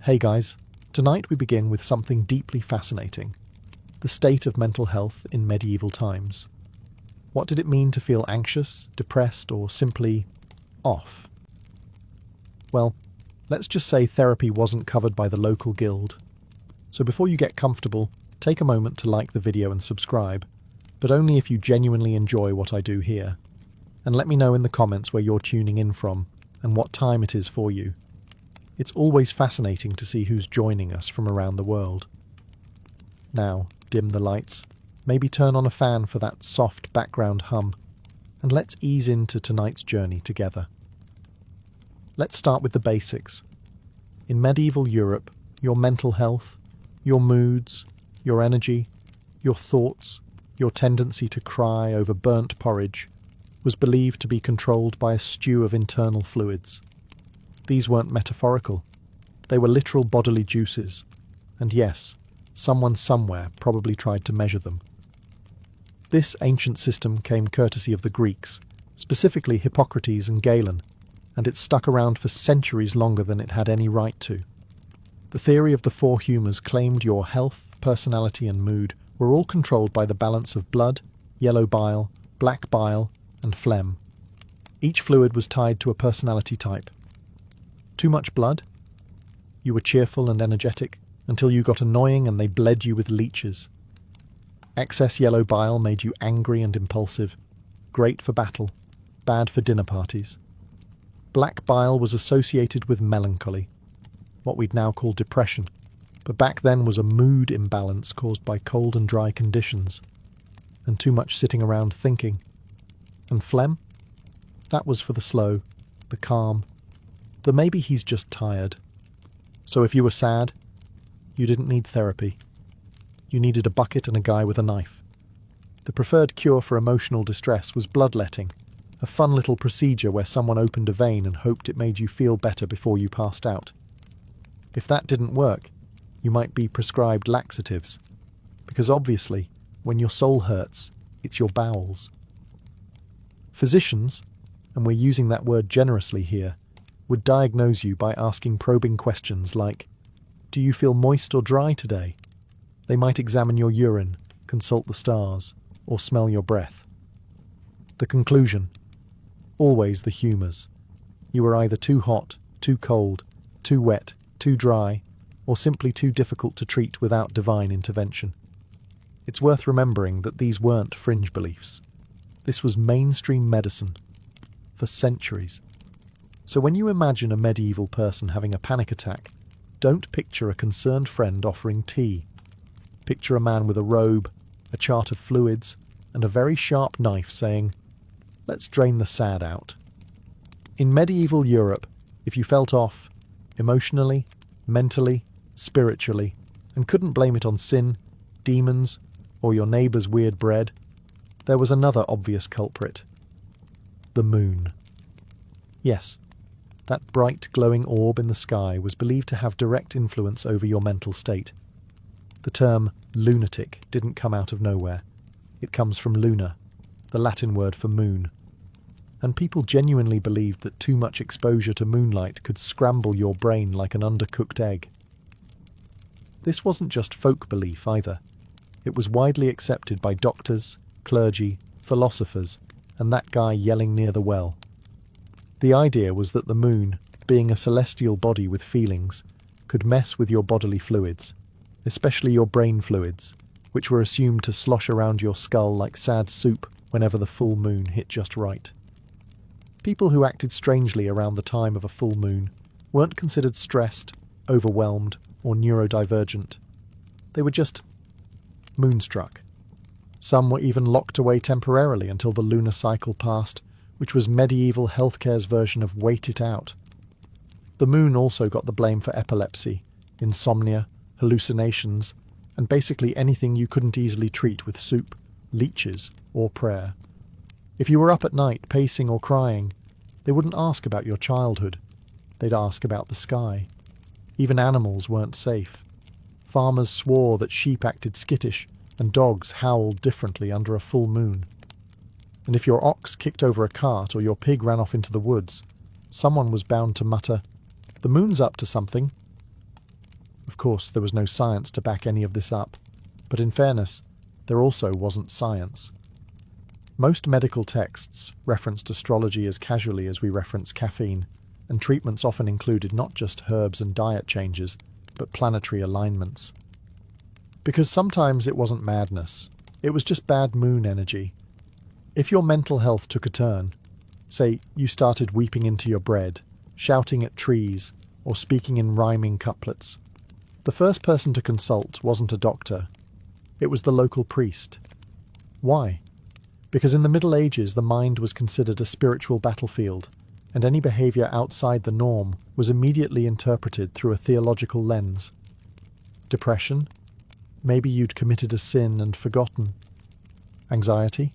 Hey guys, tonight we begin with something deeply fascinating: the state of mental health in medieval times. What did it mean to feel anxious, depressed, or simply off? Well, let's just say therapy wasn't covered by the local guild. So before you get comfortable, take a moment to like the video and subscribe, but only if you genuinely enjoy what I do here. And let me know in the comments where you're tuning in from and what time it is for you. It's always fascinating to see who's joining us from around the world. Now, dim the lights, maybe turn on a fan for that soft background hum, and let's ease into tonight's journey together. Let's start with the basics. In medieval Europe, your mental health, your moods, your energy, your thoughts, your tendency to cry over burnt porridge was believed to be controlled by a stew of internal fluids. These weren't metaphorical. They were literal bodily juices. And yes, someone somewhere probably tried to measure them. This ancient system came courtesy of the Greeks, specifically Hippocrates and Galen, and it stuck around for centuries longer than it had any right to. The theory of the four humours claimed your health, personality and mood were all controlled by the balance of blood, yellow bile, black bile, and phlegm. Each fluid was tied to a personality type. Too much blood? You were cheerful and energetic until you got annoying and they bled you with leeches. Excess yellow bile made you angry and impulsive, great for battle, bad for dinner parties. Black bile was associated with melancholy, what we'd now call depression, but back then was a mood imbalance caused by cold and dry conditions, and too much sitting around thinking. And phlegm? That was for the slow, the calm, the maybe he's just tired. So if you were sad, you didn't need therapy. You needed a bucket and a guy with a knife. The preferred cure for emotional distress was bloodletting, a fun little procedure where someone opened a vein and hoped it made you feel better before you passed out. If that didn't work, you might be prescribed laxatives, because obviously, when your soul hurts, it's your bowels. Physicians, and we're using that word generously here, would diagnose you by asking probing questions like, do you feel moist or dry today? They might examine your urine, consult the stars, or smell your breath. The conclusion: always the humours. You were either too hot, too cold, too wet, too dry, or simply too difficult to treat without divine intervention. It's worth remembering that these weren't fringe beliefs. This was mainstream medicine for centuries. So when you imagine a medieval person having a panic attack, don't picture a concerned friend offering tea. Picture a man with a robe, a chart of fluids, and a very sharp knife saying, let's drain the sad out. In medieval Europe, if you felt off, emotionally, mentally, spiritually, and couldn't blame it on sin, demons, or your neighbour's weird bread, there was another obvious culprit: the moon. Yes, that bright glowing orb in the sky was believed to have direct influence over your mental state. The term lunatic didn't come out of nowhere. It comes from luna, the Latin word for moon. And people genuinely believed that too much exposure to moonlight could scramble your brain like an undercooked egg. This wasn't just folk belief either. It was widely accepted by doctors, clergy, philosophers, and that guy yelling near the well. The idea was that the moon, being a celestial body with feelings, could mess with your bodily fluids, especially your brain fluids, which were assumed to slosh around your skull like sad soup whenever the full moon hit just right. People who acted strangely around the time of a full moon weren't considered stressed, overwhelmed, or neurodivergent. They were just moonstruck. Some were even locked away temporarily until the lunar cycle passed, which was medieval healthcare's version of wait it out. The moon also got the blame for epilepsy, insomnia, hallucinations, and basically anything you couldn't easily treat with soup, leeches, or prayer. If you were up at night pacing or crying, they wouldn't ask about your childhood. They'd ask about the sky. Even animals weren't safe. Farmers swore that sheep acted skittish and dogs howled differently under a full moon. And if your ox kicked over a cart or your pig ran off into the woods, someone was bound to mutter, "The moon's up to something." Of course, there was no science to back any of this up, but in fairness, there also wasn't science. Most medical texts referenced astrology as casually as we reference caffeine, and treatments often included not just herbs and diet changes, but planetary alignments. Because sometimes it wasn't madness, it was just bad moon energy. If your mental health took a turn, say you started weeping into your bread, shouting at trees, or speaking in rhyming couplets, the first person to consult wasn't a doctor, it was the local priest. Why? Because in the Middle Ages the mind was considered a spiritual battlefield, and any behaviour outside the norm was immediately interpreted through a theological lens. Depression? Maybe you'd committed a sin and forgotten. Anxiety?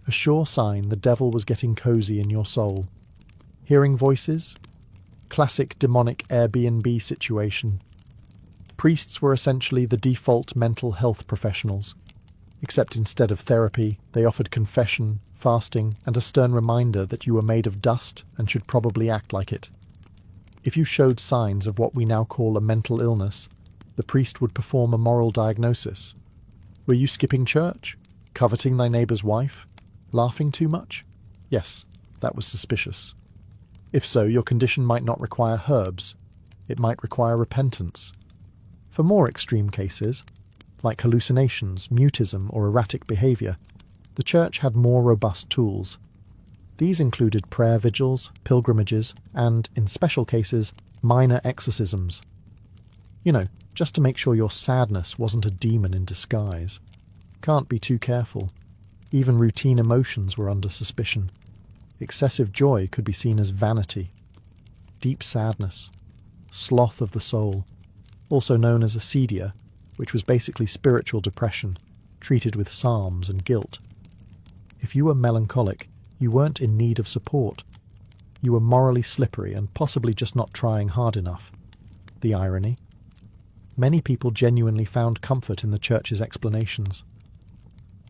A sure sign the devil was getting cosy in your soul. Hearing voices? Classic demonic Airbnb situation. Priests were essentially the default mental health professionals, except instead of therapy, they offered confession, fasting, and a stern reminder that you were made of dust and should probably act like it. If you showed signs of what we now call a mental illness, the priest would perform a moral diagnosis. Were you skipping church? Coveting thy neighbour's wife? Laughing too much? Yes, that was suspicious. If so, your condition might not require herbs. It might require repentance. For more extreme cases, like hallucinations, mutism, or erratic behaviour, the church had more robust tools. These included prayer vigils, pilgrimages, and, in special cases, minor exorcisms. You know, just to make sure your sadness wasn't a demon in disguise. Can't be too careful. Even routine emotions were under suspicion. Excessive joy could be seen as vanity. Deep sadness, sloth of the soul, also known as acedia, which was basically spiritual depression, treated with psalms and guilt. If you were melancholic, you weren't in need of support. You were morally slippery and possibly just not trying hard enough. The irony? Many people genuinely found comfort in the church's explanations.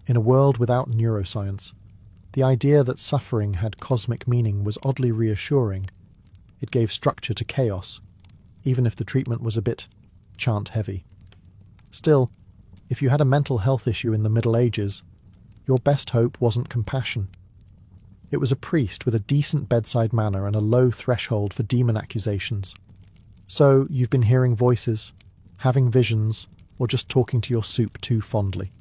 In a world without neuroscience, the idea that suffering had cosmic meaning was oddly reassuring. It gave structure to chaos, even if the treatment was a bit chant-heavy. Still, if you had a mental health issue in the Middle Ages, your best hope wasn't compassion. It was a priest with a decent bedside manner and a low threshold for demon accusations. So you've been hearing voices, having visions, or just talking to your soup too fondly.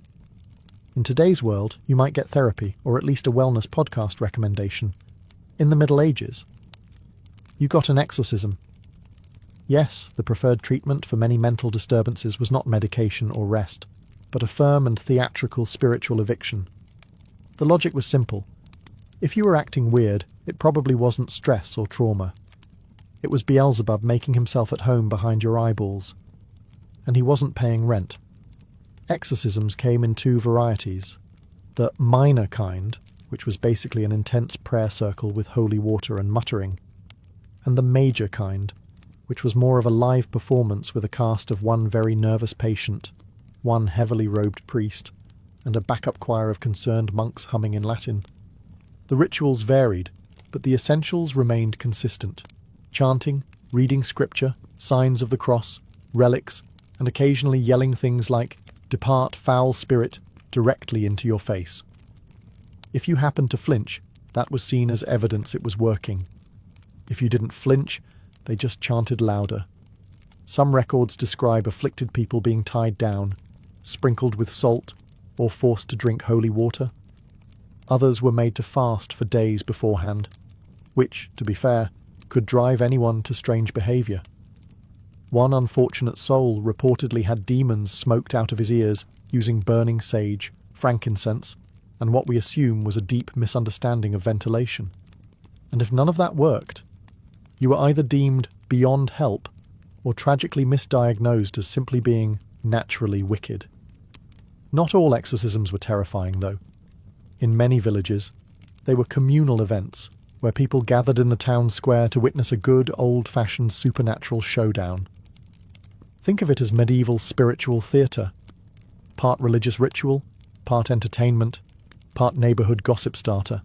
In today's world, you might get therapy, or at least a wellness podcast recommendation. In the Middle Ages, you got an exorcism. Yes, the preferred treatment for many mental disturbances was not medication or rest, but a firm and theatrical spiritual eviction. The logic was simple. If you were acting weird, it probably wasn't stress or trauma. It was Beelzebub making himself at home behind your eyeballs. And he wasn't paying rent. Exorcisms came in two varieties. The minor kind, which was basically an intense prayer circle with holy water and muttering, and the major kind, which was more of a live performance with a cast of one very nervous patient, one heavily robed priest, and a backup choir of concerned monks humming in Latin. The rituals varied, but the essentials remained consistent. Chanting, reading scripture, signs of the cross, relics, and occasionally yelling things like, "Depart, foul spirit," directly into your face. If you happened to flinch, that was seen as evidence it was working. If you didn't flinch, they just chanted louder. Some records describe afflicted people being tied down, sprinkled with salt, or forced to drink holy water. Others were made to fast for days beforehand, which, to be fair, could drive anyone to strange behaviour. One unfortunate soul reportedly had demons smoked out of his ears using burning sage, frankincense, and what we assume was a deep misunderstanding of ventilation. And if none of that worked, you were either deemed beyond help or tragically misdiagnosed as simply being naturally wicked. Not all exorcisms were terrifying, though. In many villages, they were communal events where people gathered in the town square to witness a good, old-fashioned supernatural showdown. Think of it as medieval spiritual theatre. Part religious ritual, part entertainment, part neighbourhood gossip starter.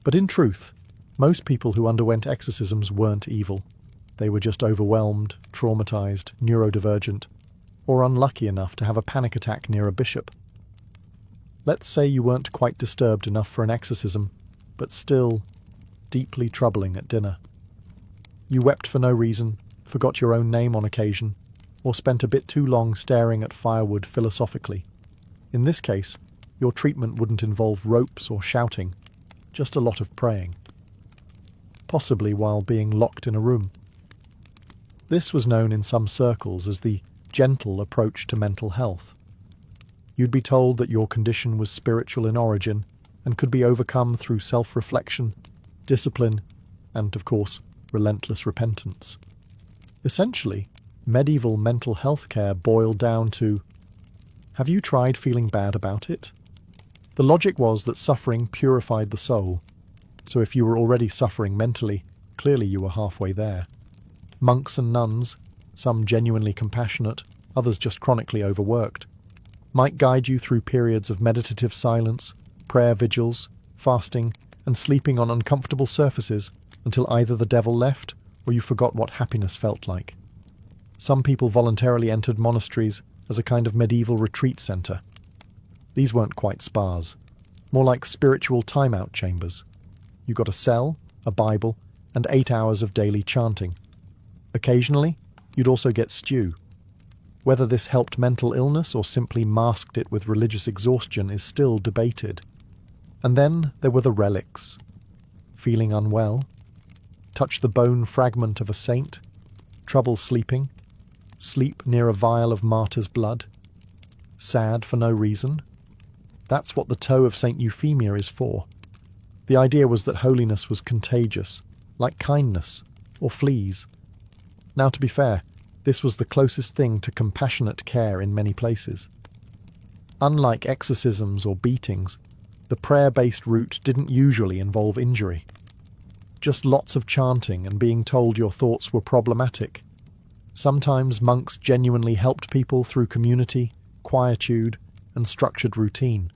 But in truth, most people who underwent exorcisms weren't evil. They were just overwhelmed, traumatized, neurodivergent, or unlucky enough to have a panic attack near a bishop. Let's say you weren't quite disturbed enough for an exorcism, but still deeply troubling at dinner. You wept for no reason, forgot your own name on occasion, or spent a bit too long staring at firewood philosophically. In this case, your treatment wouldn't involve ropes or shouting, just a lot of praying. Possibly while being locked in a room. This was known in some circles as the gentle approach to mental health. You'd be told that your condition was spiritual in origin and could be overcome through self-reflection, discipline, and, of course, relentless repentance. Essentially, medieval mental health care boiled down to, have you tried feeling bad about it? The logic was that suffering purified the soul, so if you were already suffering mentally, clearly you were halfway there. Monks and nuns, some genuinely compassionate, others just chronically overworked, might guide you through periods of meditative silence, prayer vigils, fasting, and sleeping on uncomfortable surfaces until either the devil left or you forgot what happiness felt like. Some people voluntarily entered monasteries as a kind of medieval retreat centre. These weren't quite spas, more like spiritual timeout chambers. You got a cell, a Bible, and 8 hours of daily chanting. Occasionally, you'd also get stew. Whether this helped mental illness or simply masked it with religious exhaustion is still debated. And then there were the relics. Feeling unwell? Touch the bone fragment of a saint? Trouble sleeping? Sleep near a vial of martyr's blood? Sad for no reason? That's what the toe of St. Euphemia is for. The idea was that holiness was contagious, like kindness, or fleas. Now, to be fair, this was the closest thing to compassionate care in many places. Unlike exorcisms or beatings, the prayer-based route didn't usually involve injury. Just lots of chanting and being told your thoughts were problematic. Sometimes monks genuinely helped people through community, quietude, and structured routine.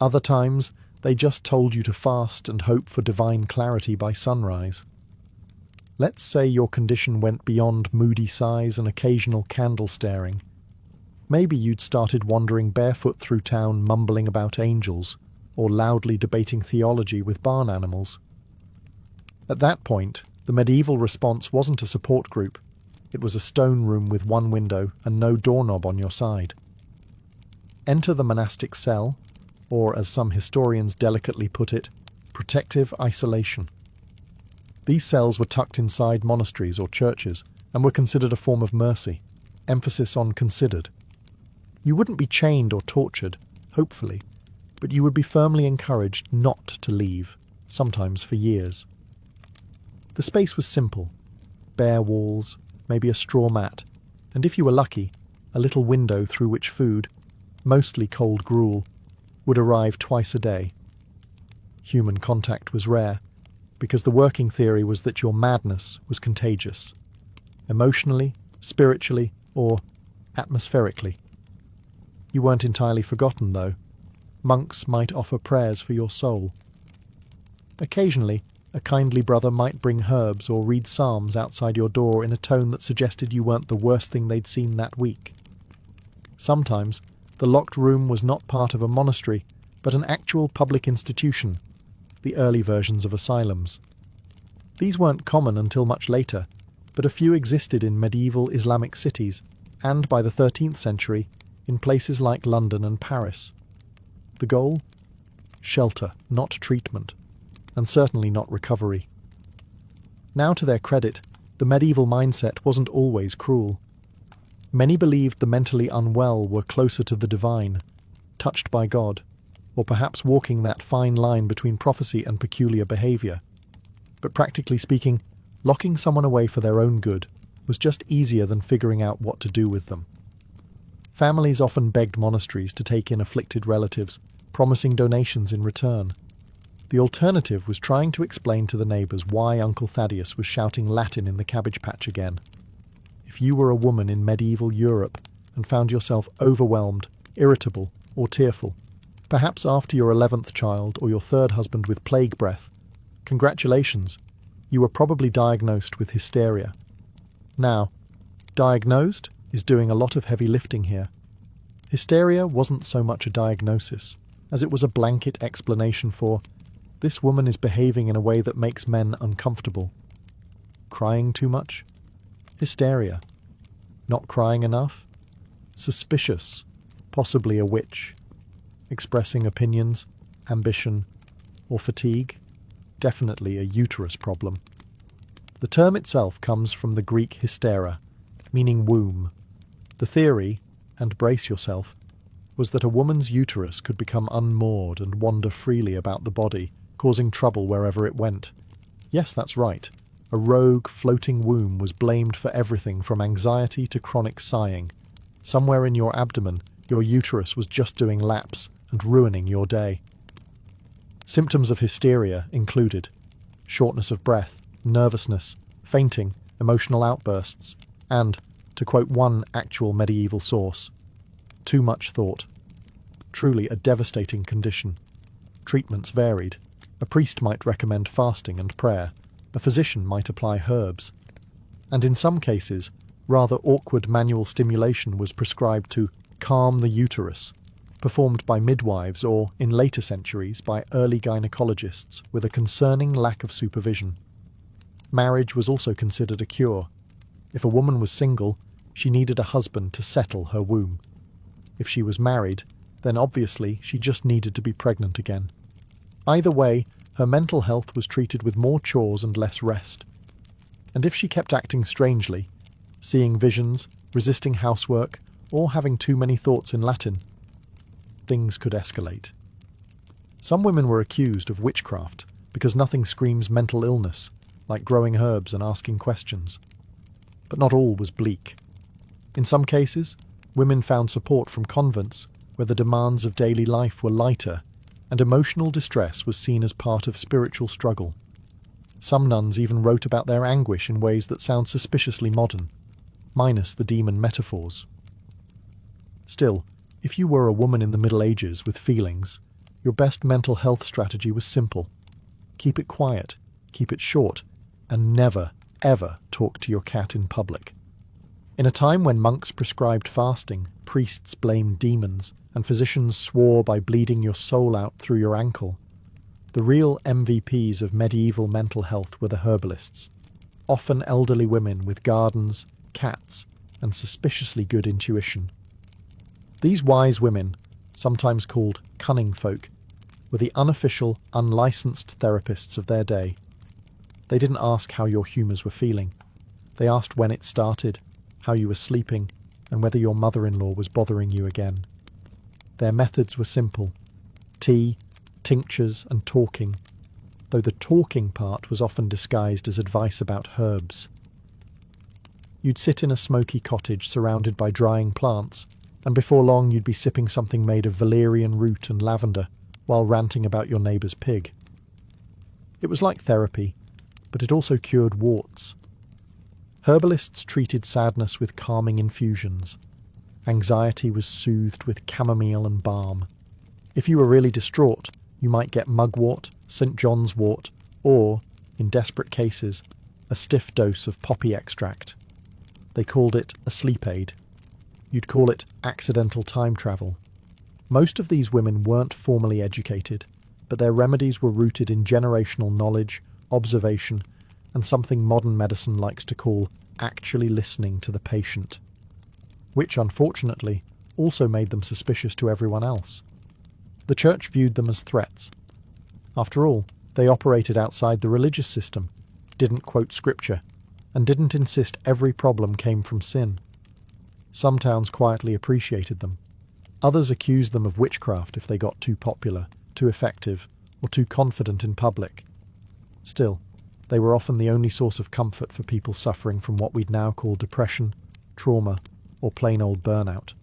Other times, they just told you to fast and hope for divine clarity by sunrise. Let's say your condition went beyond moody sighs and occasional candle staring. Maybe you'd started wandering barefoot through town mumbling about angels, or loudly debating theology with barn animals. At that point, the medieval response wasn't a support group. It was a stone room with one window and no doorknob on your side. Enter the monastic cell, or as some historians delicately put it, protective isolation. These cells were tucked inside monasteries or churches and were considered a form of mercy, emphasis on considered. You wouldn't be chained or tortured, hopefully, but you would be firmly encouraged not to leave, sometimes for years. The space was simple, bare walls, maybe a straw mat, and if you were lucky, a little window through which food, mostly cold gruel, would arrive twice a day. Human contact was rare, because the working theory was that your madness was contagious, emotionally, spiritually, or atmospherically. You weren't entirely forgotten, though. Monks might offer prayers for your soul. Occasionally, a kindly brother might bring herbs or read psalms outside your door in a tone that suggested you weren't the worst thing they'd seen that week. Sometimes, the locked room was not part of a monastery, but an actual public institution, the early versions of asylums. These weren't common until much later, but a few existed in medieval Islamic cities, and by the 13th century, in places like London and Paris. The goal? Shelter, not treatment, and certainly not recovery. Now, to their credit, the medieval mindset wasn't always cruel. Many believed the mentally unwell were closer to the divine, touched by God, or perhaps walking that fine line between prophecy and peculiar behaviour. But practically speaking, locking someone away for their own good was just easier than figuring out what to do with them. Families often begged monasteries to take in afflicted relatives, promising donations in return. The alternative was trying to explain to the neighbours why Uncle Thaddeus was shouting Latin in the cabbage patch again. If you were a woman in medieval Europe and found yourself overwhelmed, irritable, or tearful, perhaps after your 11th child or your 3rd husband with plague breath, congratulations, you were probably diagnosed with hysteria, Now, diagnosed is doing a lot of heavy lifting here. Hysteria wasn't so much a diagnosis, as it was a blanket explanation for, this woman is behaving in a way that makes men uncomfortable. Crying too much? Hysteria. Not crying enough? Suspicious, possibly a witch. Expressing opinions, ambition, or fatigue? Definitely a uterus problem. The term itself comes from the Greek hystera, meaning womb. The theory, and brace yourself, was that a woman's uterus could become unmoored and wander freely about the body, causing trouble wherever it went. Yes, that's right. A rogue, floating womb was blamed for everything from anxiety to chronic sighing. Somewhere in your abdomen, your uterus was just doing laps and ruining your day. Symptoms of hysteria included shortness of breath, nervousness, fainting, emotional outbursts, and, to quote one actual medieval source, too much thought. Truly a devastating condition. Treatments varied. A priest might recommend fasting and prayer. A physician might apply herbs. And in some cases, rather awkward manual stimulation was prescribed to calm the uterus, performed by midwives or, in later centuries, by early gynecologists with a concerning lack of supervision. Marriage was also considered a cure. If a woman was single, she needed a husband to settle her womb. If she was married, then obviously she just needed to be pregnant again. Either way, her mental health was treated with more chores and less rest. And if she kept acting strangely, seeing visions, resisting housework, or having too many thoughts in Latin, things could escalate. Some women were accused of witchcraft because nothing screams mental illness, like growing herbs and asking questions. But not all was bleak. In some cases, women found support from convents where the demands of daily life were lighter and emotional distress was seen as part of spiritual struggle. Some nuns even wrote about their anguish in ways that sound suspiciously modern, minus the demon metaphors. Still, if you were a woman in the Middle Ages with feelings, your best mental health strategy was simple. Keep it quiet, keep it short, and never, ever talk to your cat in public. In a time when monks prescribed fasting, priests blamed demons, and physicians swore by bleeding your soul out through your ankle, the real MVPs of medieval mental health were the herbalists, often elderly women with gardens, cats, and suspiciously good intuition. These wise women, sometimes called cunning folk, were the unofficial, unlicensed therapists of their day. They didn't ask how your humours were feeling. They asked when it started, how you were sleeping, and whether your mother-in-law was bothering you again. Their methods were simple: tea, tinctures, and talking, though the talking part was often disguised as advice about herbs. You'd sit in a smoky cottage surrounded by drying plants, and before long you'd be sipping something made of valerian root and lavender while ranting about your neighbour's pig. It was like therapy, but it also cured warts. Herbalists treated sadness with calming infusions. Anxiety was soothed with chamomile and balm. If you were really distraught, you might get mugwort, St. John's wort, or, in desperate cases, a stiff dose of poppy extract. They called it a sleep aid. You'd call it accidental time travel. Most of these women weren't formally educated, but their remedies were rooted in generational knowledge, observation, and something modern medicine likes to call actually listening to the patient, which, unfortunately, also made them suspicious to everyone else. The church viewed them as threats. After all, they operated outside the religious system, didn't quote scripture, and didn't insist every problem came from sin. Some towns quietly appreciated them. Others accused them of witchcraft if they got too popular, too effective, or too confident in public. Still, they were often the only source of comfort for people suffering from what we'd now call depression, trauma, or plain old burnout.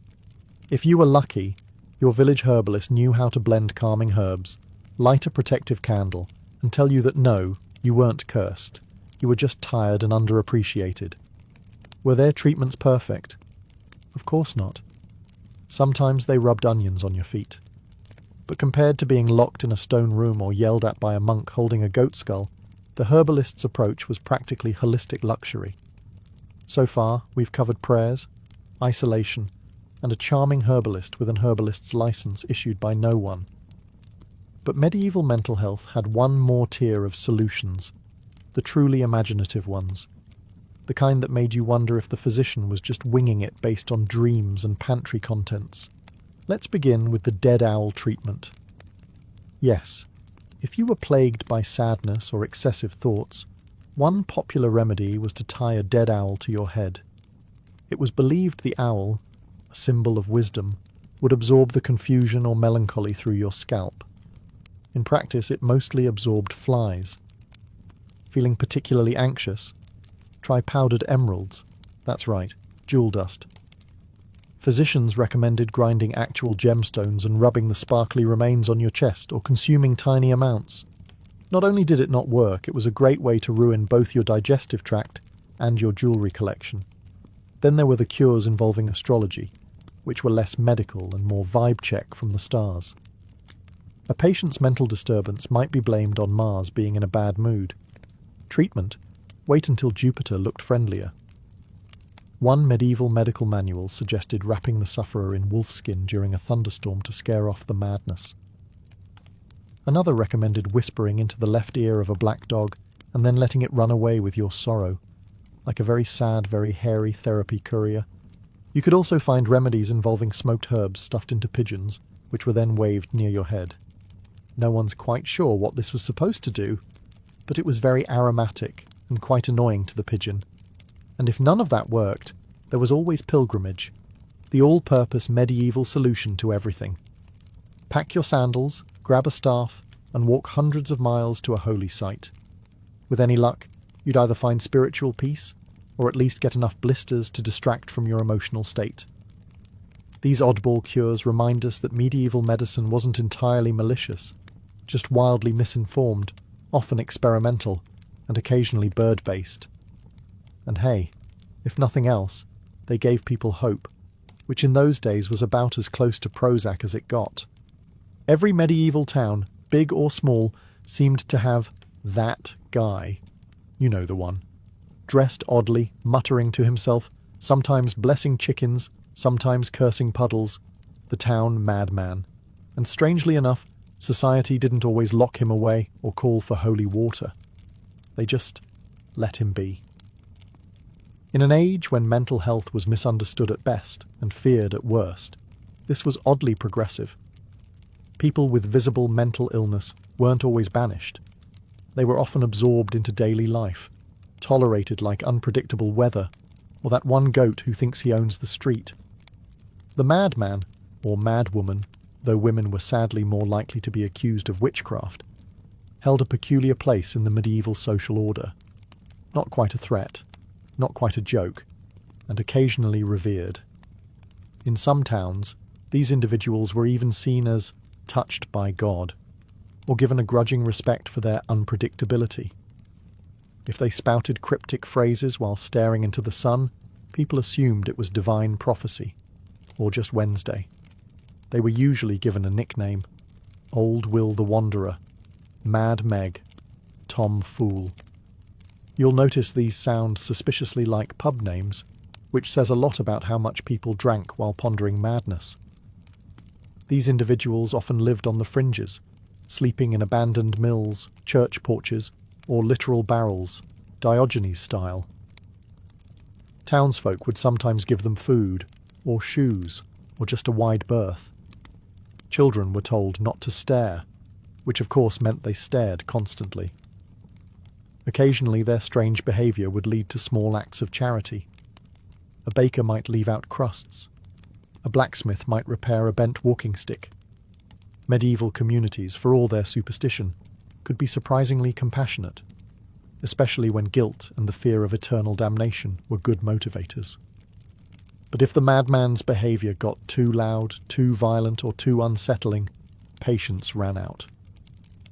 If you were lucky, your village herbalist knew how to blend calming herbs, light a protective candle, and tell you that no, you weren't cursed. You were just tired and underappreciated. Were their treatments perfect? Of course not. Sometimes they rubbed onions on your feet. But compared to being locked in a stone room or yelled at by a monk holding a goat skull, the herbalist's approach was practically holistic luxury. So far, we've covered prayers, isolation, and a charming herbalist with an herbalist's license issued by no one. But medieval mental health had one more tier of solutions, the truly imaginative ones, the kind that made you wonder if the physician was just winging it based on dreams and pantry contents. Let's begin with the dead owl treatment. Yes, if you were plagued by sadness or excessive thoughts, one popular remedy was to tie a dead owl to your head. It was believed the owl, a symbol of wisdom, would absorb the confusion or melancholy through your scalp. In practice, it mostly absorbed flies. Feeling particularly anxious? Try powdered emeralds. That's right, jewel dust. Physicians recommended grinding actual gemstones and rubbing the sparkly remains on your chest or consuming tiny amounts. Not only did it not work, it was a great way to ruin both your digestive tract and your jewellery collection. Then there were the cures involving astrology, which were less medical and more vibe check from the stars. A patient's mental disturbance might be blamed on Mars being in a bad mood. Treatment: wait until Jupiter looked friendlier. One medieval medical manual suggested wrapping the sufferer in wolfskin during a thunderstorm to scare off the madness. Another recommended whispering into the left ear of a black dog and then letting it run away with your sorrow, like a very sad, very hairy therapy courier. You could also find remedies involving smoked herbs stuffed into pigeons, which were then waved near your head. No one's quite sure what this was supposed to do, but it was very aromatic and quite annoying to the pigeon. And if none of that worked, there was always pilgrimage, the all-purpose medieval solution to everything. Pack your sandals, grab a staff, and walk hundreds of miles to a holy site. With any luck, you'd either find spiritual peace, or at least get enough blisters to distract from your emotional state. These oddball cures remind us that medieval medicine wasn't entirely malicious, just wildly misinformed, often experimental, and occasionally bird-based. And hey, if nothing else, they gave people hope, which in those days was about as close to Prozac as it got. Every medieval town, big or small, seemed to have that guy. You know the one. Dressed oddly, muttering to himself, sometimes blessing chickens, sometimes cursing puddles, the town madman. And strangely enough, society didn't always lock him away or call for holy water. They just let him be. In an age when mental health was misunderstood at best and feared at worst, this was oddly progressive. People with visible mental illness weren't always banished. They were often absorbed into daily life, tolerated like unpredictable weather, or that one goat who thinks he owns the street. The madman, or madwoman, though women were sadly more likely to be accused of witchcraft, held a peculiar place in the medieval social order. Not quite a threat, not quite a joke, and occasionally revered. In some towns, these individuals were even seen as touched by God, or given a grudging respect for their unpredictability. If they spouted cryptic phrases while staring into the sun, people assumed it was divine prophecy, or just Wednesday. They were usually given a nickname: Old Will the Wanderer, Mad Meg, Tom Fool. You'll notice these sound suspiciously like pub names, which says a lot about how much people drank while pondering madness. These individuals often lived on the fringes, sleeping in abandoned mills, church porches, or literal barrels, Diogenes style. Townsfolk would sometimes give them food, or shoes, or just a wide berth. Children were told not to stare, which of course meant they stared constantly. Occasionally their strange behaviour would lead to small acts of charity. A baker might leave out crusts. A blacksmith might repair a bent walking stick. Medieval communities, for all their superstition, could be surprisingly compassionate, especially when guilt and the fear of eternal damnation were good motivators. But if the madman's behaviour got too loud, too violent, or too unsettling, patience ran out.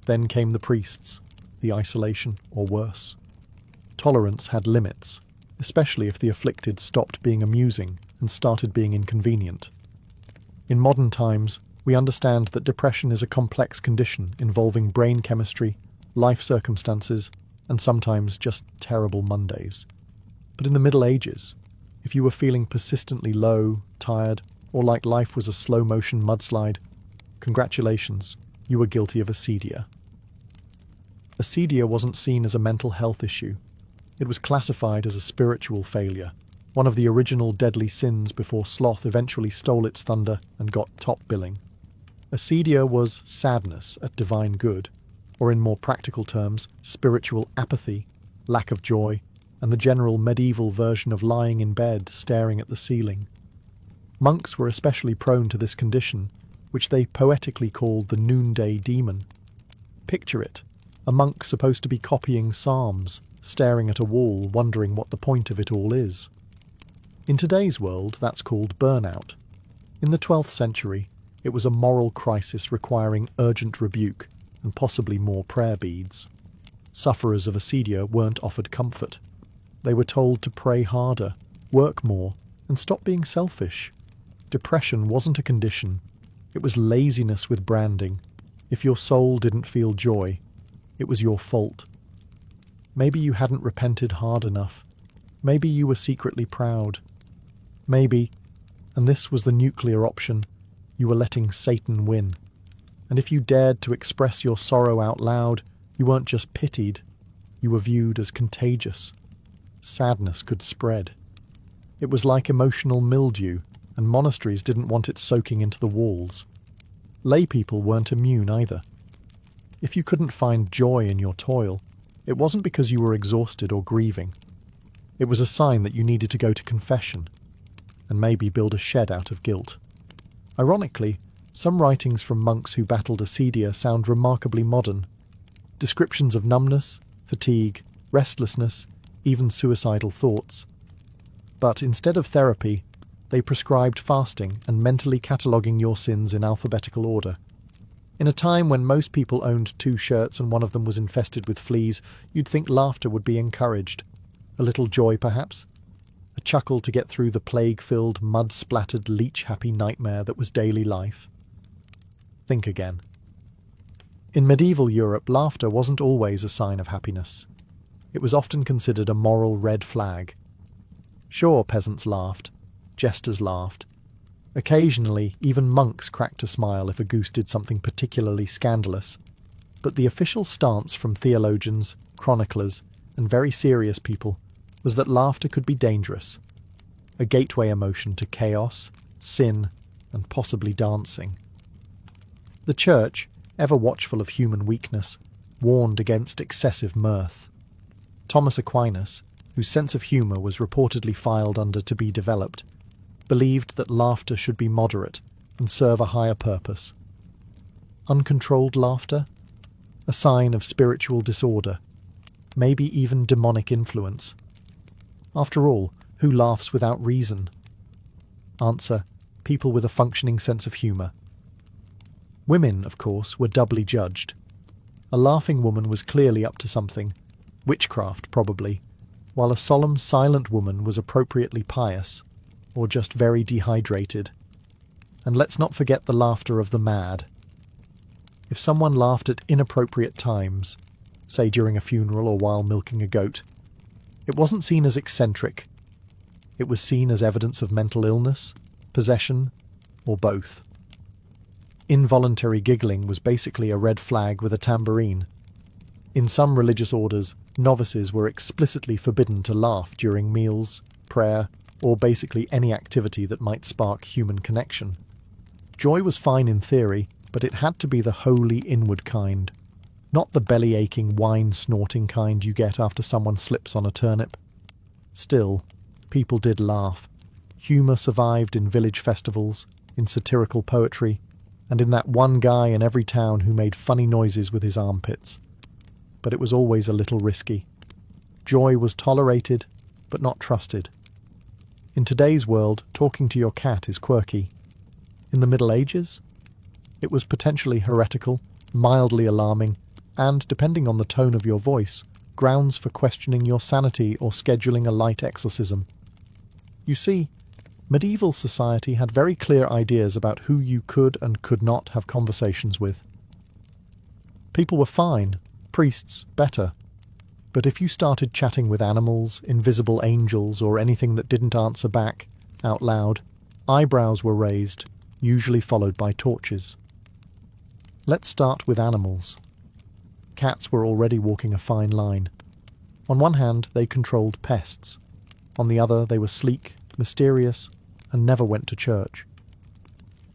Then came the priests, the isolation, or worse. Tolerance had limits, especially if the afflicted stopped being amusing and started being inconvenient. In modern times, we understand that depression is a complex condition involving brain chemistry, life circumstances, and sometimes just terrible Mondays. But in the Middle Ages, if you were feeling persistently low, tired, or like life was a slow-motion mudslide, congratulations, you were guilty of acedia. Acedia wasn't seen as a mental health issue. It was classified as a spiritual failure, one of the original deadly sins before sloth eventually stole its thunder and got top billing. Acedia was sadness at divine good, or in more practical terms, spiritual apathy, lack of joy, and the general medieval version of lying in bed staring at the ceiling. Monks were especially prone to this condition, which they poetically called the noonday demon. Picture it, a monk supposed to be copying psalms, staring at a wall, wondering what the point of it all is. In today's world, that's called burnout. In the 12th century, it was a moral crisis requiring urgent rebuke and possibly more prayer beads. Sufferers of acedia weren't offered comfort. They were told to pray harder, work more, and stop being selfish. Depression wasn't a condition. It was laziness with branding. If your soul didn't feel joy, it was your fault. Maybe you hadn't repented hard enough. Maybe you were secretly proud. Maybe, and this was the nuclear option, you were letting Satan win. And if you dared to express your sorrow out loud, you weren't just pitied, you were viewed as contagious. Sadness could spread. It was like emotional mildew, and monasteries didn't want it soaking into the walls. Lay people weren't immune either. If you couldn't find joy in your toil, it wasn't because you were exhausted or grieving. It was a sign that you needed to go to confession, and maybe build a shed out of guilt. Ironically, some writings from monks who battled acedia sound remarkably modern. Descriptions of numbness, fatigue, restlessness, even suicidal thoughts. But instead of therapy, they prescribed fasting and mentally cataloguing your sins in alphabetical order. In a time when most people owned 2 shirts and one of them was infested with fleas, you'd think laughter would be encouraged. A little joy, perhaps? A chuckle to get through the plague-filled, mud-splattered, leech-happy nightmare that was daily life. Think again. In medieval Europe, laughter wasn't always a sign of happiness. It was often considered a moral red flag. Sure, peasants laughed, jesters laughed. Occasionally, even monks cracked a smile if a goose did something particularly scandalous. But the official stance from theologians, chroniclers, and very serious people was that laughter could be dangerous, a gateway emotion to chaos, sin, and possibly dancing. The Church, ever watchful of human weakness, warned against excessive mirth. Thomas Aquinas, whose sense of humour was reportedly filed under to be developed, believed that laughter should be moderate and serve a higher purpose. Uncontrolled laughter? A sign of spiritual disorder, maybe even demonic influence. After all, who laughs without reason? Answer: people with a functioning sense of humour. Women, of course, were doubly judged. A laughing woman was clearly up to something, witchcraft probably, while a solemn, silent woman was appropriately pious, or just very dehydrated. And let's not forget the laughter of the mad. If someone laughed at inappropriate times, say during a funeral or while milking a goat, it wasn't seen as eccentric. It was seen as evidence of mental illness, possession, or both. Involuntary giggling was basically a red flag with a tambourine. In some religious orders, novices were explicitly forbidden to laugh during meals, prayer, or basically any activity that might spark human connection. Joy was fine in theory, but it had to be the wholly inward kind, not the belly-aching, wine-snorting kind you get after someone slips on a turnip. Still, people did laugh. Humour survived in village festivals, in satirical poetry, and in that one guy in every town who made funny noises with his armpits. But it was always a little risky. Joy was tolerated, but not trusted. In today's world, talking to your cat is quirky. In the Middle Ages, it was potentially heretical, mildly alarming, and, depending on the tone of your voice, grounds for questioning your sanity or scheduling a light exorcism. You see, medieval society had very clear ideas about who you could and could not have conversations with. People were fine, priests better. But if you started chatting with animals, invisible angels, or anything that didn't answer back, out loud, eyebrows were raised, usually followed by torches. Let's start with animals. Cats were already walking a fine line. On one hand, they controlled pests. On the other, they were sleek, mysterious, and never went to church.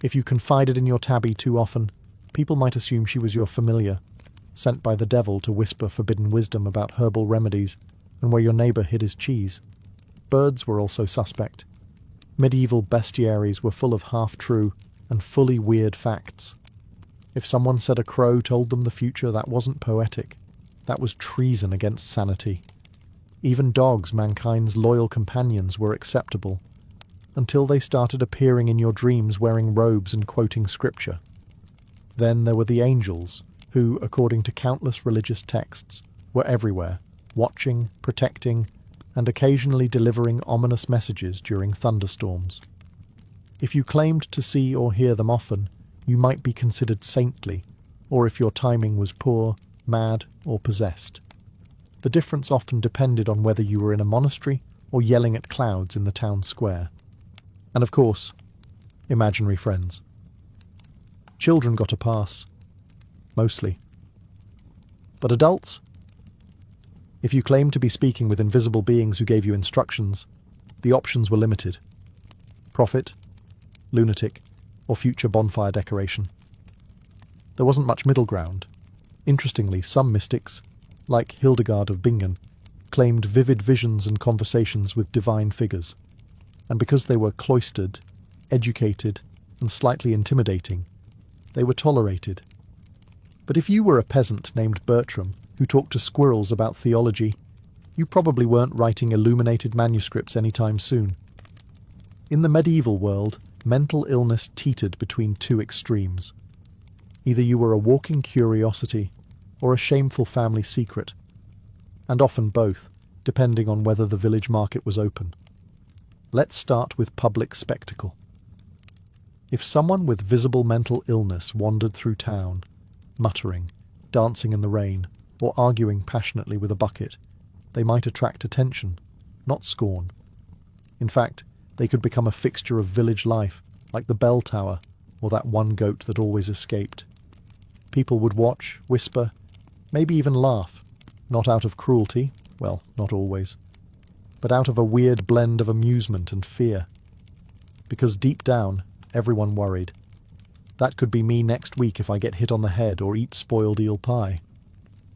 If you confided in your tabby too often, people might assume she was your familiar, sent by the devil to whisper forbidden wisdom about herbal remedies and where your neighbour hid his cheese. Birds were also suspect. Medieval bestiaries were full of half-true and fully weird facts. If someone said a crow told them the future, that wasn't poetic. That was treason against sanity. Even dogs, mankind's loyal companions, were acceptable, until they started appearing in your dreams wearing robes and quoting scripture. Then there were the angels, who, according to countless religious texts, were everywhere, watching, protecting, and occasionally delivering ominous messages during thunderstorms. If you claimed to see or hear them often, you might be considered saintly, or if your timing was poor, mad, or possessed. The difference often depended on whether you were in a monastery or yelling at clouds in the town square. And of course, imaginary friends. Children got a pass. Mostly. But adults? If you claimed to be speaking with invisible beings who gave you instructions, the options were limited. Prophet, lunatic, or future bonfire decoration. There wasn't much middle ground. Interestingly, some mystics, like Hildegard of Bingen, claimed vivid visions and conversations with divine figures. And because they were cloistered, educated, and slightly intimidating, they were tolerated. But if you were a peasant named Bertram who talked to squirrels about theology, you probably weren't writing illuminated manuscripts anytime soon. In the medieval world, mental illness teetered between two extremes. Either you were a walking curiosity or a shameful family secret, and often both, depending on whether the village market was open. Let's start with public spectacle. If someone with visible mental illness wandered through town, muttering, dancing in the rain, or arguing passionately with a bucket, they might attract attention, not scorn. In fact, they could become a fixture of village life, like the bell tower, or that one goat that always escaped. People would watch, whisper, maybe even laugh, not out of cruelty, well, not always, but out of a weird blend of amusement and fear. Because deep down, everyone worried. That could be me next week if I get hit on the head or eat spoiled eel pie.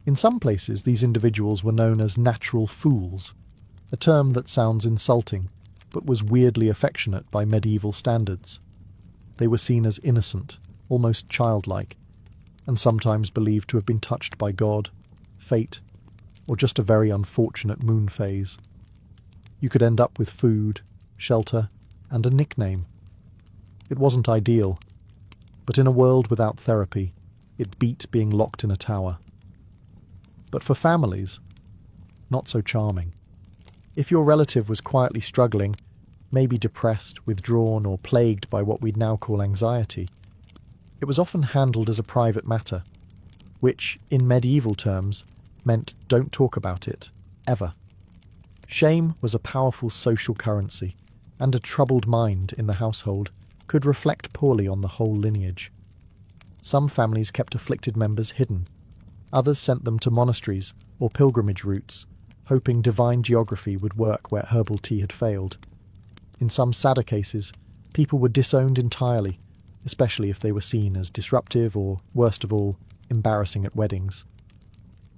In some places, these individuals were known as natural fools, a term that sounds insulting, but was weirdly affectionate by medieval standards. They were seen as innocent, almost childlike, and sometimes believed to have been touched by God, fate, or just a very unfortunate moon phase. You could end up with food, shelter, and a nickname. It wasn't ideal, but in a world without therapy, it beat being locked in a tower. But for families, not so charming. If your relative was quietly struggling, maybe depressed, withdrawn, or plagued by what we'd now call anxiety, it was often handled as a private matter, which, in medieval terms, meant don't talk about it, ever. Shame was a powerful social currency, and a troubled mind in the household could reflect poorly on the whole lineage. Some families kept afflicted members hidden. Others sent them to monasteries or pilgrimage routes, hoping divine geography would work where herbal tea had failed. In some sadder cases, people were disowned entirely, especially if they were seen as disruptive or, worst of all, embarrassing at weddings.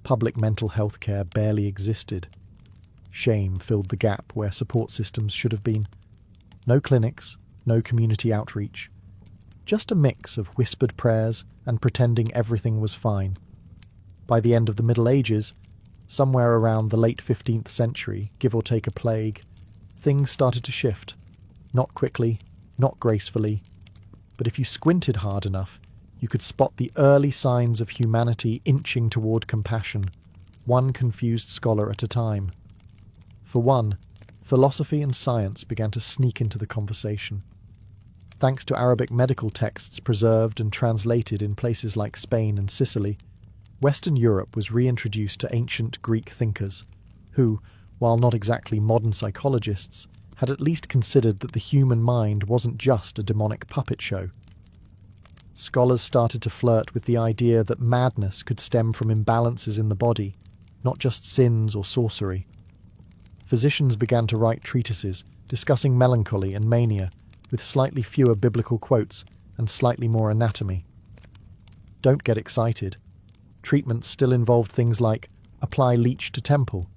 Public mental health care barely existed. Shame filled the gap where support systems should have been. No clinics, no community outreach. Just a mix of whispered prayers and pretending everything was fine. By the end of the Middle Ages, somewhere around the late 15th century, give or take a plague, things started to shift. Not quickly, not gracefully, but if you squinted hard enough, you could spot the early signs of humanity inching toward compassion, one confused scholar at a time. For one, philosophy and science began to sneak into the conversation. Thanks to Arabic medical texts preserved and translated in places like Spain and Sicily, Western Europe was reintroduced to ancient Greek thinkers, who, while not exactly modern psychologists, had at least considered that the human mind wasn't just a demonic puppet show. Scholars started to flirt with the idea that madness could stem from imbalances in the body, not just sins or sorcery. Physicians began to write treatises discussing melancholy and mania, with slightly fewer biblical quotes and slightly more anatomy. Don't get excited. Treatments still involved things like apply leech to temple,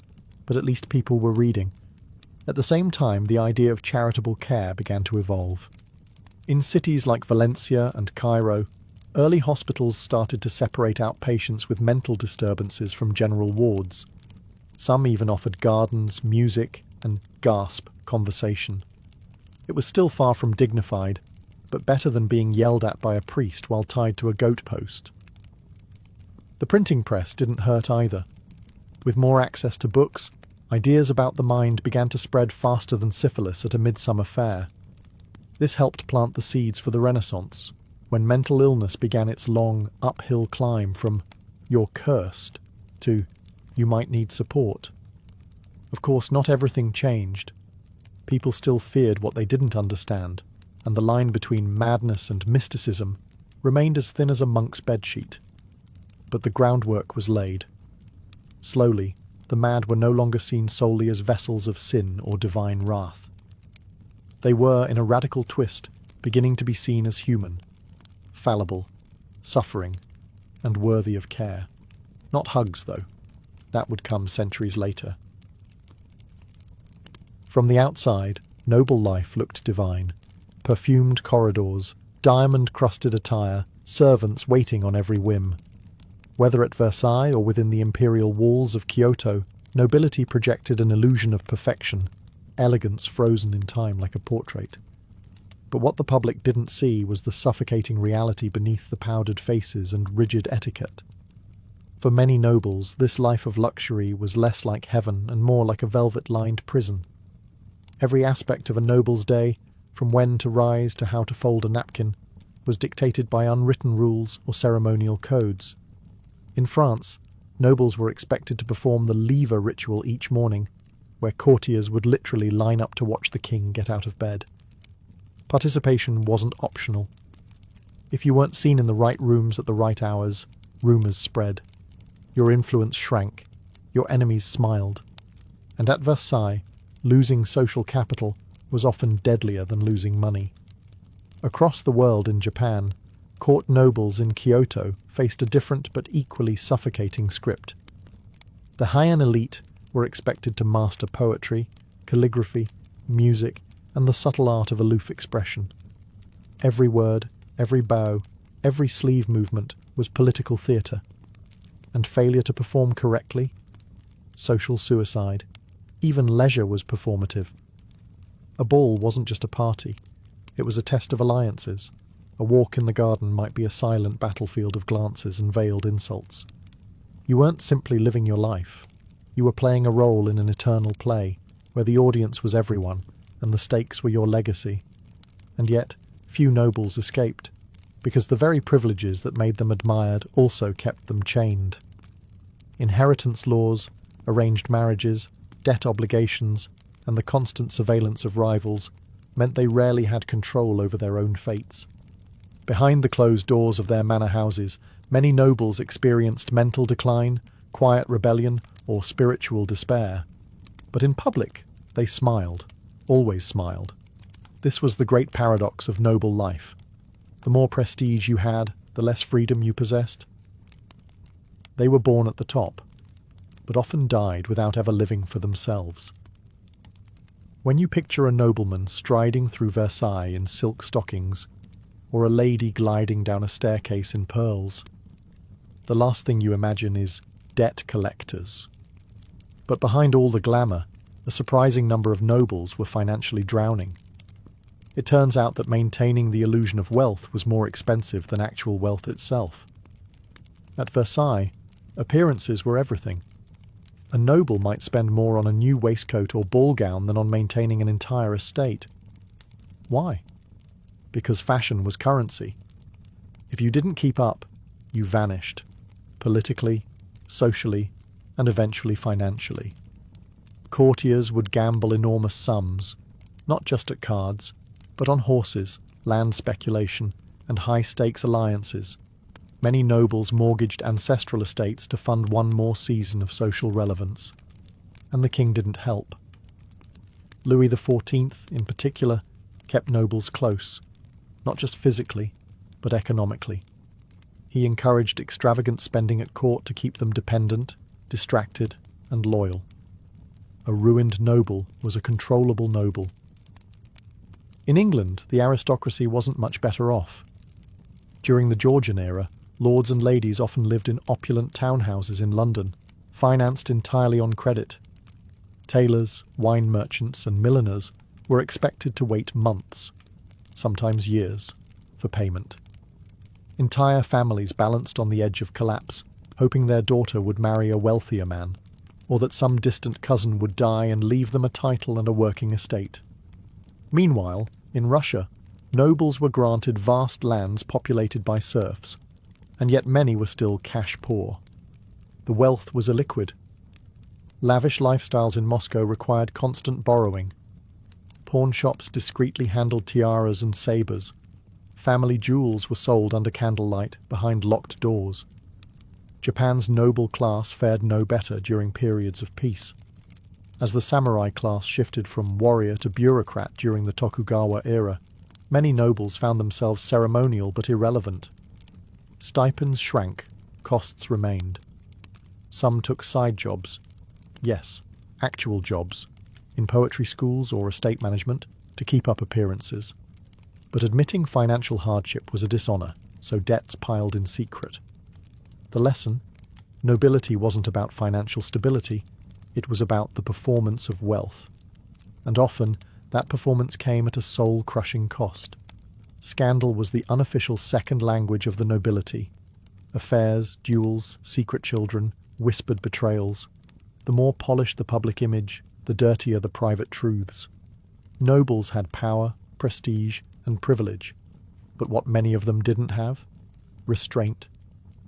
but at least people were reading. At the same time, the idea of charitable care began to evolve. In cities like Valencia and Cairo, early hospitals started to separate out patients with mental disturbances from general wards. Some even offered gardens, music, and gasp conversation. It was still far from dignified, but better than being yelled at by a priest while tied to a goat post. The printing press didn't hurt either. With more access to books, ideas about the mind began to spread faster than syphilis at a midsummer fair. This helped plant the seeds for the Renaissance, when mental illness began its long, uphill climb from "you're cursed" to "you might need support." Of course, not everything changed. People still feared what they didn't understand, and the line between madness and mysticism remained as thin as a monk's bedsheet. But the groundwork was laid. Slowly, the mad were no longer seen solely as vessels of sin or divine wrath. They were, in a radical twist, beginning to be seen as human, fallible, suffering, and worthy of care. Not hugs, though. That would come centuries later. From the outside, noble life looked divine. Perfumed corridors, diamond-crusted attire, servants waiting on every whim. Whether at Versailles or within the imperial walls of Kyoto, nobility projected an illusion of perfection, elegance frozen in time like a portrait. But what the public didn't see was the suffocating reality beneath the powdered faces and rigid etiquette. For many nobles, this life of luxury was less like heaven and more like a velvet-lined prison. Every aspect of a noble's day, from when to rise to how to fold a napkin, was dictated by unwritten rules or ceremonial codes. In France, nobles were expected to perform the lever ritual each morning, where courtiers would literally line up to watch the king get out of bed. Participation wasn't optional. If you weren't seen in the right rooms at the right hours, rumours spread. Your influence shrank. Your enemies smiled. And at Versailles, losing social capital was often deadlier than losing money. Across the world in Japan, court nobles in Kyoto faced a different but equally suffocating script. The high-end elite were expected to master poetry, calligraphy, music, and the subtle art of aloof expression. Every word, every bow, every sleeve movement was political theatre. And failure to perform correctly? Social suicide. Even leisure was performative. A ball wasn't just a party. It was a test of alliances. A walk in the garden might be a silent battlefield of glances and veiled insults. You weren't simply living your life. You were playing a role in an eternal play, where the audience was everyone, and the stakes were your legacy. And yet, few nobles escaped, because the very privileges that made them admired also kept them chained. Inheritance laws, arranged marriages, debt obligations, and the constant surveillance of rivals meant they rarely had control over their own fates. Behind the closed doors of their manor houses, many nobles experienced mental decline, quiet rebellion, or spiritual despair. But in public, they smiled, always smiled. This was the great paradox of noble life. The more prestige you had, the less freedom you possessed. They were born at the top, but often died without ever living for themselves. When you picture a nobleman striding through Versailles in silk stockings, or a lady gliding down a staircase in pearls, the last thing you imagine is debt collectors. But behind all the glamour, a surprising number of nobles were financially drowning. It turns out that maintaining the illusion of wealth was more expensive than actual wealth itself. At Versailles, appearances were everything. A noble might spend more on a new waistcoat or ball gown than on maintaining an entire estate. Why? Because fashion was currency. If you didn't keep up, you vanished. politically, socially, and eventually financially. Courtiers would gamble enormous sums, not just at cards, but on horses, land speculation, and high-stakes alliances. Many nobles mortgaged ancestral estates to fund one more season of social relevance. And the king didn't help. Louis XIV, in particular, kept nobles close, not just physically, but economically. He encouraged extravagant spending at court to keep them dependent, distracted, and loyal. A ruined noble was a controllable noble. In England, the aristocracy wasn't much better off. During the Georgian era, lords and ladies often lived in opulent townhouses in London, financed entirely on credit. Tailors, wine merchants, and milliners were expected to wait months, sometimes years, for payment. Entire families balanced on the edge of collapse, hoping their daughter would marry a wealthier man, or that some distant cousin would die and leave them a title and a working estate. Meanwhile, in Russia, nobles were granted vast lands populated by serfs, and yet many were still cash poor. The wealth was illiquid. Lavish lifestyles in Moscow required constant borrowing. Pawn shops discreetly handled tiaras and sabres. Family jewels were sold under candlelight behind locked doors. Japan's noble class fared no better during periods of peace. As the samurai class shifted from warrior to bureaucrat during the Tokugawa era, many nobles found themselves ceremonial but irrelevant. Stipends shrank, costs remained. Some took side jobs. Yes, actual jobs, in poetry schools or estate management, to keep up appearances. But admitting financial hardship was a dishonour, so debts piled in secret. The lesson? Nobility wasn't about financial stability, it was about the performance of wealth. And often, that performance came at a soul-crushing cost. Scandal was the unofficial second language of the nobility. Affairs, duels, secret children, whispered betrayals. The more polished the public image, the dirtier the private truths. Nobles had power, prestige, and privilege. But what many of them didn't have? Restraint.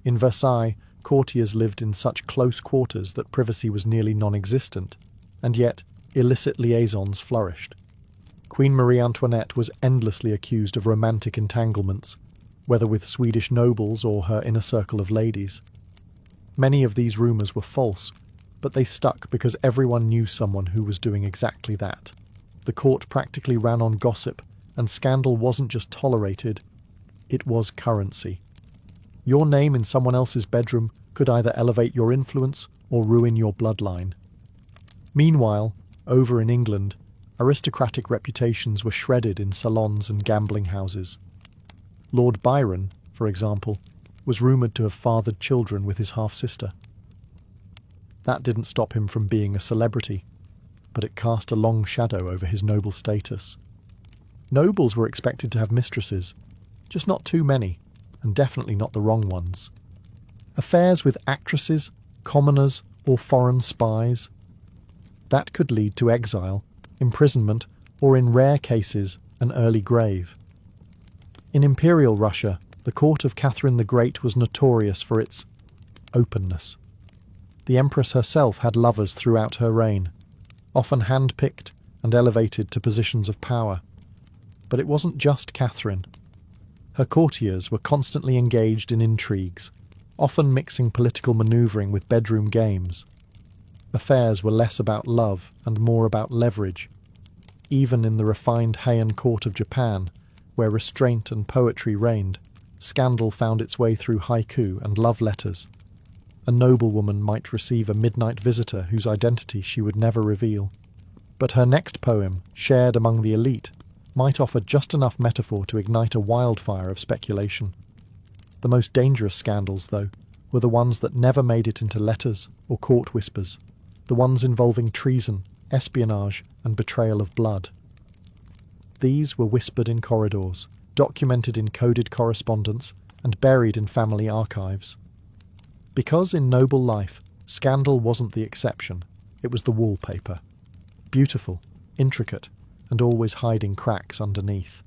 In Versailles, courtiers lived in such close quarters that privacy was nearly non-existent, and yet illicit liaisons flourished. Queen Marie Antoinette was endlessly accused of romantic entanglements, whether with Swedish nobles or her inner circle of ladies. Many of these rumours were false, but they stuck because everyone knew someone who was doing exactly that. The court practically ran on gossip, and scandal wasn't just tolerated, it was currency. Your name in someone else's bedroom could either elevate your influence or ruin your bloodline. Meanwhile, over in England, aristocratic reputations were shredded in salons and gambling houses. Lord Byron, for example, was rumoured to have fathered children with his half-sister. That didn't stop him from being a celebrity, but it cast a long shadow over his noble status. Nobles were expected to have mistresses, just not too many, and definitely not the wrong ones. Affairs with actresses, commoners, or foreign spies. That could lead to exile, imprisonment, or in rare cases, an early grave. In Imperial Russia, the court of Catherine the Great was notorious for its openness. The Empress herself had lovers throughout her reign, often hand-picked and elevated to positions of power. But it wasn't just Catherine. Her courtiers were constantly engaged in intrigues, often mixing political manoeuvring with bedroom games. Affairs were less about love and more about leverage. Even in the refined Heian court of Japan, where restraint and poetry reigned, scandal found its way through haiku and love letters. A noblewoman might receive a midnight visitor whose identity she would never reveal. But her next poem, shared among the elite, might offer just enough metaphor to ignite a wildfire of speculation. The most dangerous scandals, though, were the ones that never made it into letters or court whispers, the ones involving treason, espionage, and betrayal of blood. These were whispered in corridors, documented in coded correspondence, and buried in family archives. Because in noble life, scandal wasn't the exception, it was the wallpaper. Beautiful, intricate, and always hiding cracks underneath.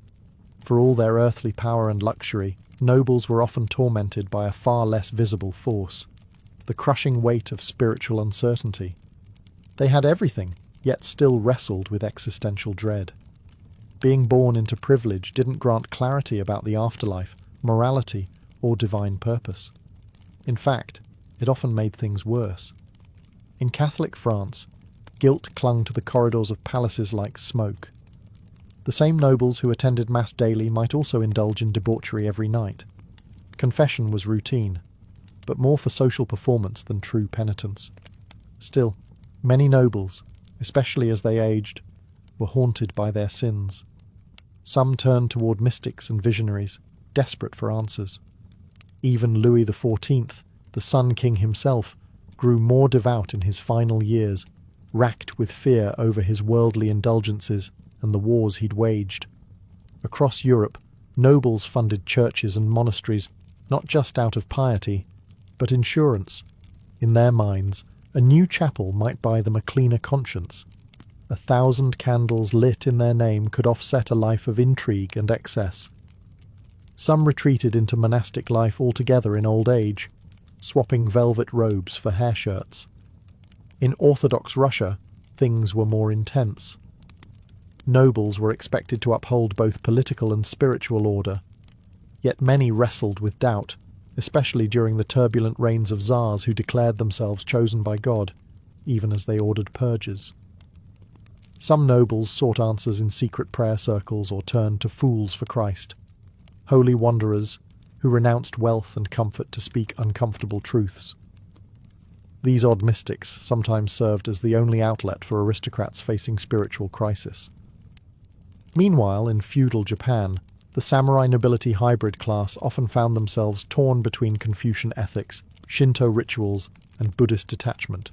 For all their earthly power and luxury, nobles were often tormented by a far less visible force, the crushing weight of spiritual uncertainty. They had everything, yet still wrestled with existential dread. Being born into privilege didn't grant clarity about the afterlife, morality, or divine purpose. In fact, it often made things worse. In Catholic France, guilt clung to the corridors of palaces like smoke. The same nobles who attended Mass daily might also indulge in debauchery every night. Confession was routine, but more for social performance than true penitence. Still, many nobles, especially as they aged, were haunted by their sins. Some turned toward mystics and visionaries, desperate for answers. Even Louis XIV, the Sun King himself, grew more devout in his final years, racked with fear over his worldly indulgences and the wars he'd waged. Across Europe, nobles funded churches and monasteries not just out of piety, but insurance. In their minds, a new chapel might buy them a cleaner conscience. 1,000 candles lit in their name could offset a life of intrigue and excess. Some retreated into monastic life altogether in old age, swapping velvet robes for hair shirts. In Orthodox Russia, things were more intense. Nobles were expected to uphold both political and spiritual order, yet many wrestled with doubt, especially during the turbulent reigns of czars who declared themselves chosen by God, even as they ordered purges. Some nobles sought answers in secret prayer circles or turned to fools for Christ, holy wanderers who renounced wealth and comfort to speak uncomfortable truths. These odd mystics sometimes served as the only outlet for aristocrats facing spiritual crisis. Meanwhile, in feudal Japan, the samurai nobility hybrid class often found themselves torn between Confucian ethics, Shinto rituals, and Buddhist detachment.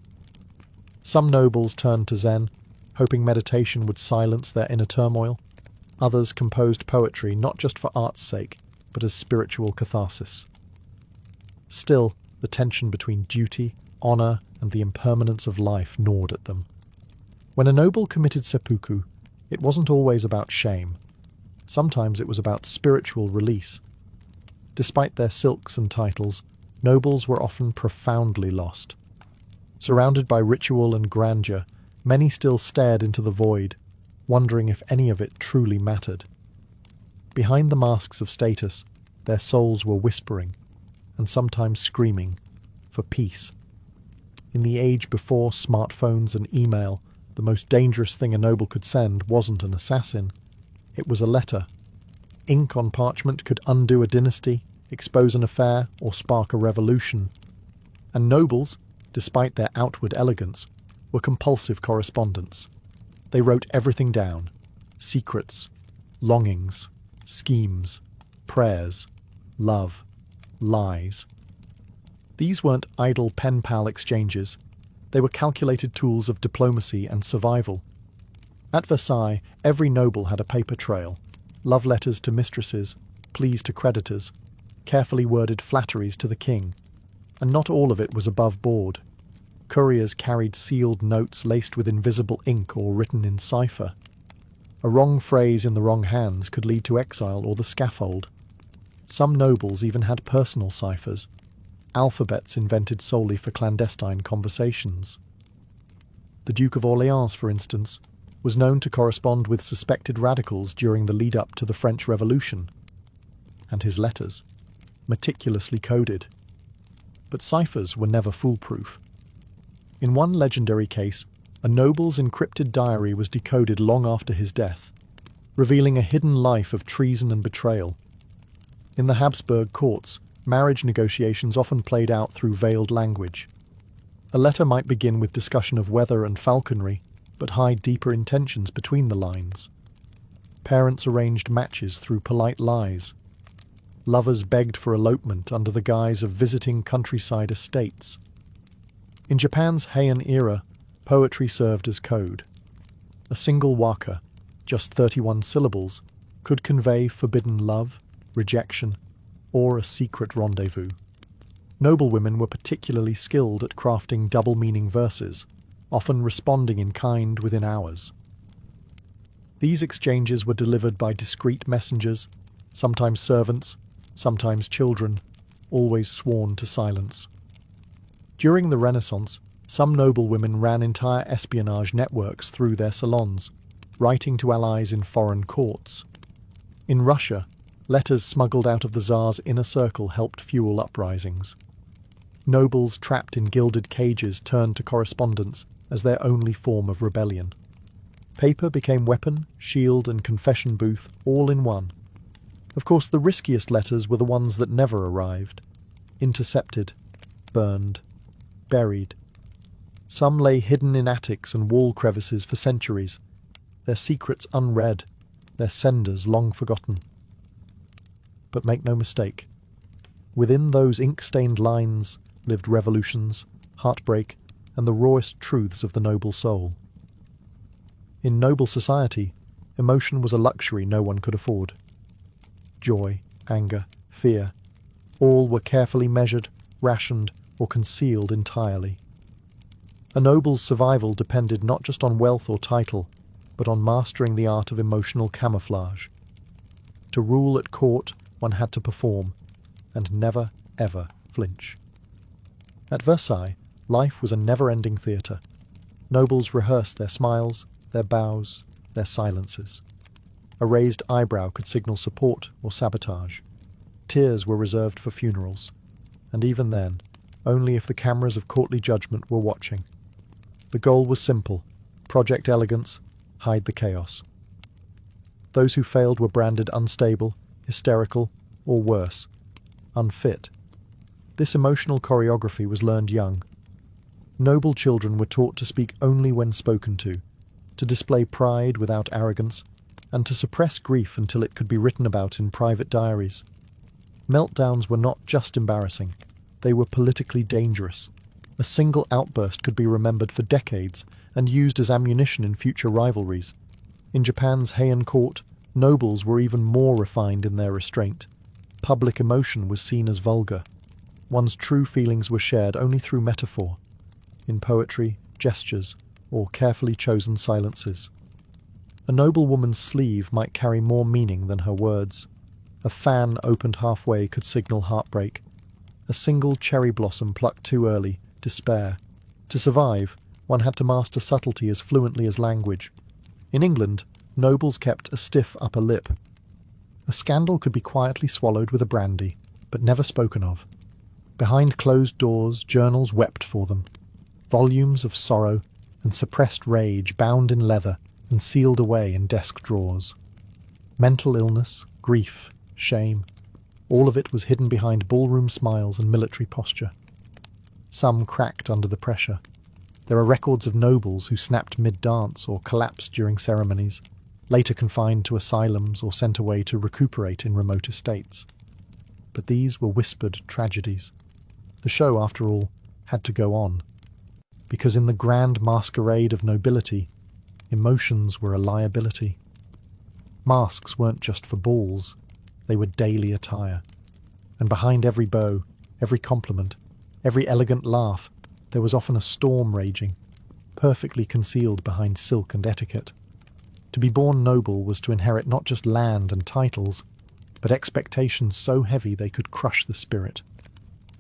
Some nobles turned to Zen, hoping meditation would silence their inner turmoil. Others composed poetry not just for art's sake, but as spiritual catharsis. Still, the tension between duty, honour, and the impermanence of life gnawed at them. When a noble committed seppuku, it wasn't always about shame. Sometimes it was about spiritual release. Despite their silks and titles, nobles were often profoundly lost. Surrounded by ritual and grandeur, many still stared into the void, wondering if any of it truly mattered. Behind the masks of status, their souls were whispering, and sometimes screaming, for peace. In the age before smartphones and email, the most dangerous thing a noble could send wasn't an assassin. It was a letter. Ink on parchment could undo a dynasty, expose an affair, or spark a revolution. And nobles, despite their outward elegance, were compulsive correspondents. They wrote everything down: secrets, longings, schemes, prayers, love, lies. These weren't idle pen-pal exchanges. They were calculated tools of diplomacy and survival. At Versailles, every noble had a paper trail: love letters to mistresses, pleas to creditors, carefully worded flatteries to the king. And not all of it was above board. Couriers carried sealed notes laced with invisible ink or written in cipher. A wrong phrase in the wrong hands could lead to exile or the scaffold. Some nobles even had personal ciphers, alphabets invented solely for clandestine conversations. The Duke of Orleans, for instance, was known to correspond with suspected radicals during the lead-up to the French Revolution, and his letters, meticulously coded. But ciphers were never foolproof. In one legendary case, a noble's encrypted diary was decoded long after his death, revealing a hidden life of treason and betrayal. In the Habsburg courts, marriage negotiations often played out through veiled language. A letter might begin with discussion of weather and falconry, but hide deeper intentions between the lines. Parents arranged matches through polite lies. Lovers begged for elopement under the guise of visiting countryside estates. In Japan's Heian era, poetry served as code. A single waka, just 31 syllables, could convey forbidden love, rejection, or a secret rendezvous. Noblewomen were particularly skilled at crafting double-meaning verses, often responding in kind within hours. These exchanges were delivered by discreet messengers, sometimes servants, sometimes children, always sworn to silence. During the Renaissance, some noblewomen ran entire espionage networks through their salons, writing to allies in foreign courts. In Russia, letters smuggled out of the Tsar's inner circle helped fuel uprisings. Nobles trapped in gilded cages turned to correspondence as their only form of rebellion. Paper became weapon, shield, and confession booth all in one. Of course, the riskiest letters were the ones that never arrived. Intercepted, burned, buried. Some lay hidden in attics and wall crevices for centuries, their secrets unread, their senders long forgotten. But make no mistake, within those ink-stained lines lived revolutions, heartbreak, and the rawest truths of the noble soul. In noble society, emotion was a luxury no one could afford. Joy, anger, fear, all were carefully measured, rationed, or concealed entirely. A noble's survival depended not just on wealth or title, but on mastering the art of emotional camouflage. To rule at court, one had to perform, and never, ever flinch. At Versailles, life was a never-ending theatre. Nobles rehearsed their smiles, their bows, their silences. A raised eyebrow could signal support or sabotage. Tears were reserved for funerals, and even then, only if the cameras of courtly judgment were watching. The goal was simple: Project Elegance, hide the chaos. Those who failed were branded unstable, hysterical, or worse, unfit. This emotional choreography was learned young. Noble children were taught to speak only when spoken to display pride without arrogance, and to suppress grief until it could be written about in private diaries. Meltdowns were not just embarrassing, they were politically dangerous. A single outburst could be remembered for decades and used as ammunition in future rivalries. In Japan's Heian court, nobles were even more refined in their restraint. Public emotion was seen as vulgar. One's true feelings were shared only through metaphor, in poetry, gestures, or carefully chosen silences. A noblewoman's sleeve might carry more meaning than her words. A fan opened halfway could signal heartbreak. A single cherry blossom plucked too early, despair. To survive, one had to master subtlety as fluently as language. In England, nobles kept a stiff upper lip. A scandal could be quietly swallowed with a brandy, but never spoken of. Behind closed doors, journals wept for them. Volumes of sorrow and suppressed rage bound in leather and sealed away in desk drawers. Mental illness, grief, shame, all of it was hidden behind ballroom smiles and military posture. Some cracked under the pressure. There are records of nobles who snapped mid-dance or collapsed during ceremonies, later confined to asylums or sent away to recuperate in remote estates. But these were whispered tragedies. The show, after all, had to go on. Because in the grand masquerade of nobility, emotions were a liability. Masks weren't just for balls, they were daily attire. And behind every bow, every compliment, every elegant laugh, there was often a storm raging, perfectly concealed behind silk and etiquette. To be born noble was to inherit not just land and titles, but expectations so heavy they could crush the spirit.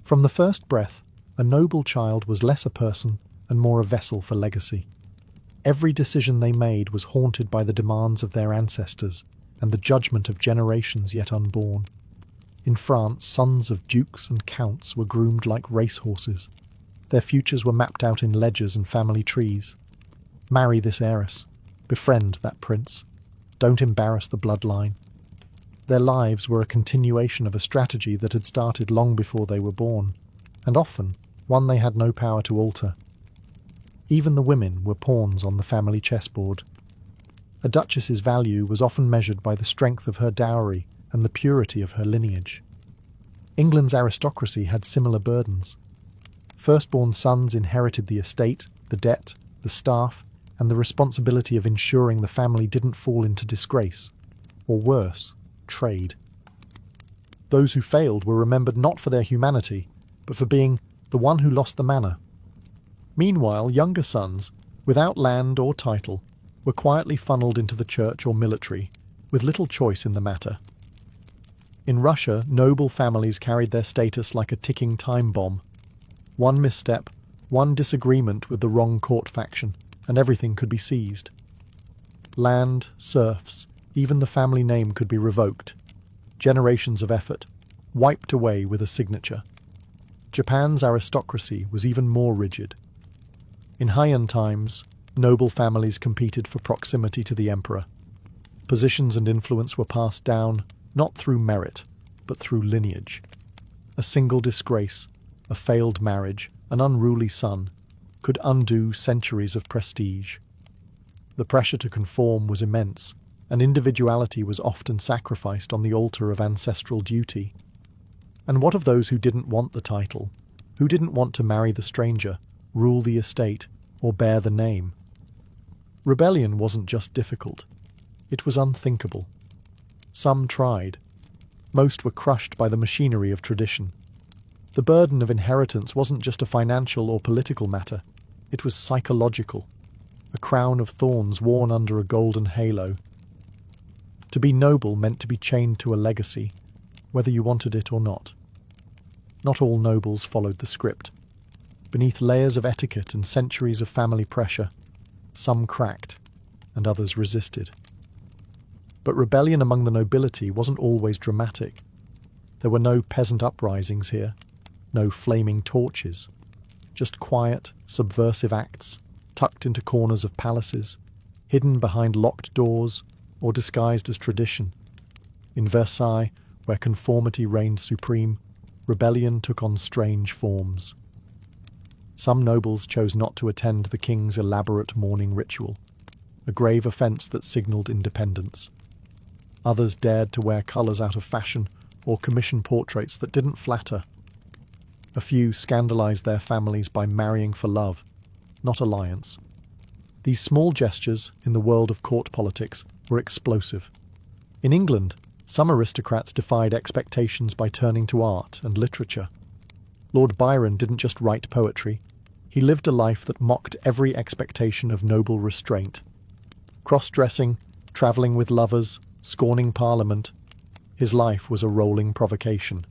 From the first breath, a noble child was less a person and more a vessel for legacy. Every decision they made was haunted by the demands of their ancestors and the judgment of generations yet unborn. In France, sons of dukes and counts were groomed like racehorses. Their futures were mapped out in ledgers and family trees. Marry this heiress. Befriend that prince. Don't embarrass the bloodline. Their lives were a continuation of a strategy that had started long before they were born, and often one they had no power to alter. Even the women were pawns on the family chessboard. A duchess's value was often measured by the strength of her dowry and the purity of her lineage. England's aristocracy had similar burdens. Firstborn sons inherited the estate, the debt, the staff, and the responsibility of ensuring the family didn't fall into disgrace, or worse, trade. Those who failed were remembered not for their humanity, but for being the one who lost the manor. Meanwhile, younger sons, without land or title, were quietly funneled into the church or military, with little choice in the matter. In Russia, noble families carried their status like a ticking time bomb. One misstep, one disagreement with the wrong court faction, and everything could be seized. Land, serfs, even the family name could be revoked. Generations of effort, wiped away with a signature. Japan's aristocracy was even more rigid. In Heian times, noble families competed for proximity to the emperor. Positions and influence were passed down not through merit, but through lineage. A single disgrace, a failed marriage, an unruly son, could undo centuries of prestige. The pressure to conform was immense, and individuality was often sacrificed on the altar of ancestral duty. And what of those who didn't want the title, who didn't want to marry the stranger, rule the estate, or bear the name? Rebellion wasn't just difficult, it was unthinkable. Some tried. Most were crushed by the machinery of tradition. The burden of inheritance wasn't just a financial or political matter, it was psychological, a crown of thorns worn under a golden halo. To be noble meant to be chained to a legacy, whether you wanted it or not. Not all nobles followed the script. Beneath layers of etiquette and centuries of family pressure, some cracked, and others resisted. But rebellion among the nobility wasn't always dramatic. There were no peasant uprisings here, no flaming torches, just quiet, subversive acts, tucked into corners of palaces, hidden behind locked doors, or disguised as tradition. In Versailles, where conformity reigned supreme, rebellion took on strange forms. Some nobles chose not to attend the king's elaborate mourning ritual, a grave offence that signalled independence. Others dared to wear colours out of fashion or commission portraits that didn't flatter. A few scandalised their families by marrying for love, not alliance. These small gestures in the world of court politics were explosive. In England, some aristocrats defied expectations by turning to art and literature. Lord Byron didn't just write poetry, he lived a life that mocked every expectation of noble restraint. Cross-dressing, travelling with lovers, scorning Parliament, his life was a rolling provocation.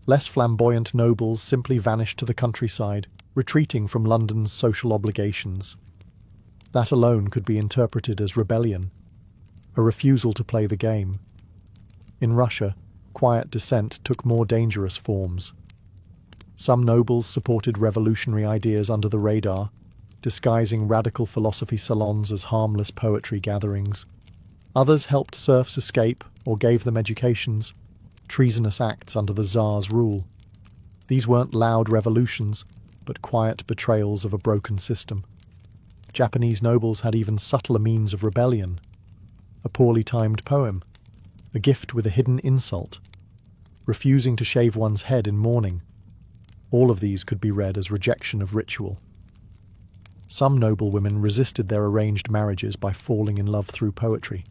Less flamboyant nobles simply vanished to the countryside, retreating from London's social obligations. That alone could be interpreted as rebellion, a refusal to play the game. In Russia, quiet dissent took more dangerous forms. Some nobles supported revolutionary ideas under the radar, disguising radical philosophy salons as harmless poetry gatherings. Others helped serfs escape or gave them educations, treasonous acts under the Tsar's rule. These weren't loud revolutions, but quiet betrayals of a broken system. Japanese nobles had even subtler means of rebellion. A poorly timed poem, a gift with a hidden insult, refusing to shave one's head in mourning. All of these could be read as rejection of ritual. Some noblewomen resisted their arranged marriages by falling in love through poetry,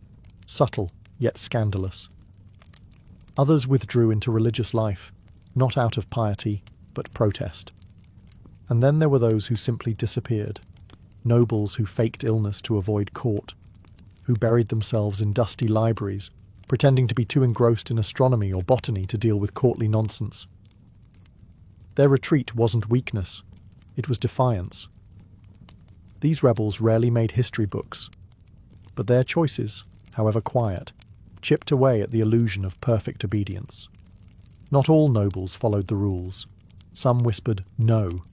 subtle yet scandalous. Others withdrew into religious life, not out of piety, but protest. And then there were those who simply disappeared, nobles who faked illness to avoid court, who buried themselves in dusty libraries, pretending to be too engrossed in astronomy or botany to deal with courtly nonsense. Their retreat wasn't weakness, it was defiance. These rebels rarely made history books, but their choices, however quiet, chipped away at the illusion of perfect obedience. Not all nobles followed the rules. Some whispered no,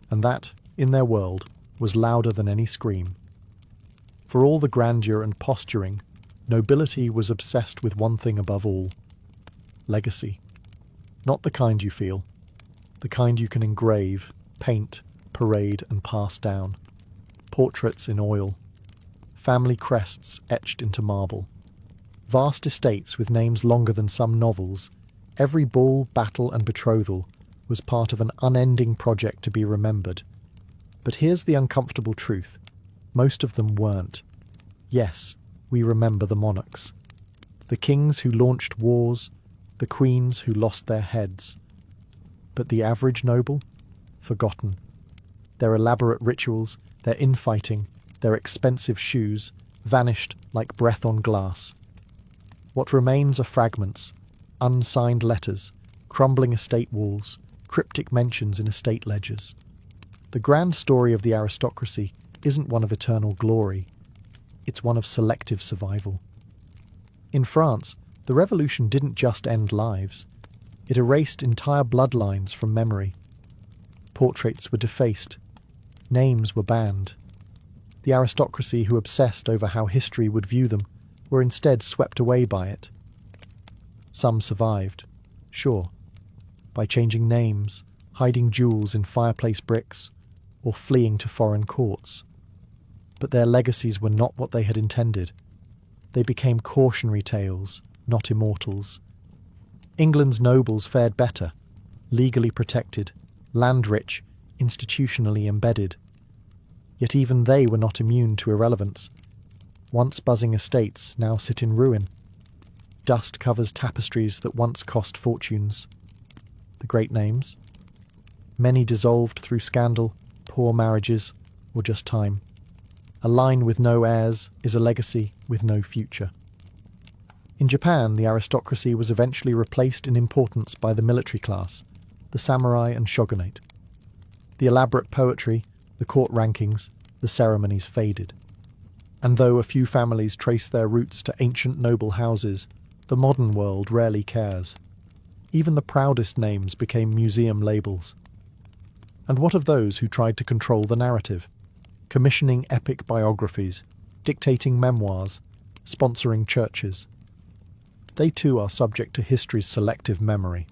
and that, in their world, was louder than any scream. For all the grandeur and posturing, nobility was obsessed with one thing above all: legacy. Not the kind you feel, the kind you can engrave, paint, parade, and pass down. Portraits in oil, family crests etched into marble. Vast estates with names longer than some novels, every ball, battle, and betrothal was part of an unending project to be remembered. But here's the uncomfortable truth: most of them weren't. Yes, we remember the monarchs. The kings who launched wars, the queens who lost their heads. But the average noble? Forgotten. Their elaborate rituals, their infighting, their expensive shoes, vanished like breath on glass. What remains are fragments, unsigned letters, crumbling estate walls, cryptic mentions in estate ledgers. The grand story of the aristocracy isn't one of eternal glory, it's one of selective survival. In France, the revolution didn't just end lives, it erased entire bloodlines from memory. Portraits were defaced, names were banned. The aristocracy who obsessed over how history would view them were instead swept away by it. Some survived, sure, by changing names, hiding jewels in fireplace bricks, or fleeing to foreign courts. But their legacies were not what they had intended. They became cautionary tales, not immortals. England's nobles fared better, legally protected, land-rich, institutionally embedded. Yet even they were not immune to irrelevance. Once buzzing estates now sit in ruin. Dust covers tapestries that once cost fortunes. The great names? Many dissolved through scandal, poor marriages, or just time. A line with no heirs is a legacy with no future. In Japan, the aristocracy was eventually replaced in importance by the military class, the samurai and shogunate. The elaborate poetry, the court rankings, the ceremonies faded. And though a few families trace their roots to ancient noble houses, the modern world rarely cares. Even the proudest names became museum labels. And what of those who tried to control the narrative? Commissioning epic biographies, dictating memoirs, sponsoring churches. They too are subject to history's selective memory.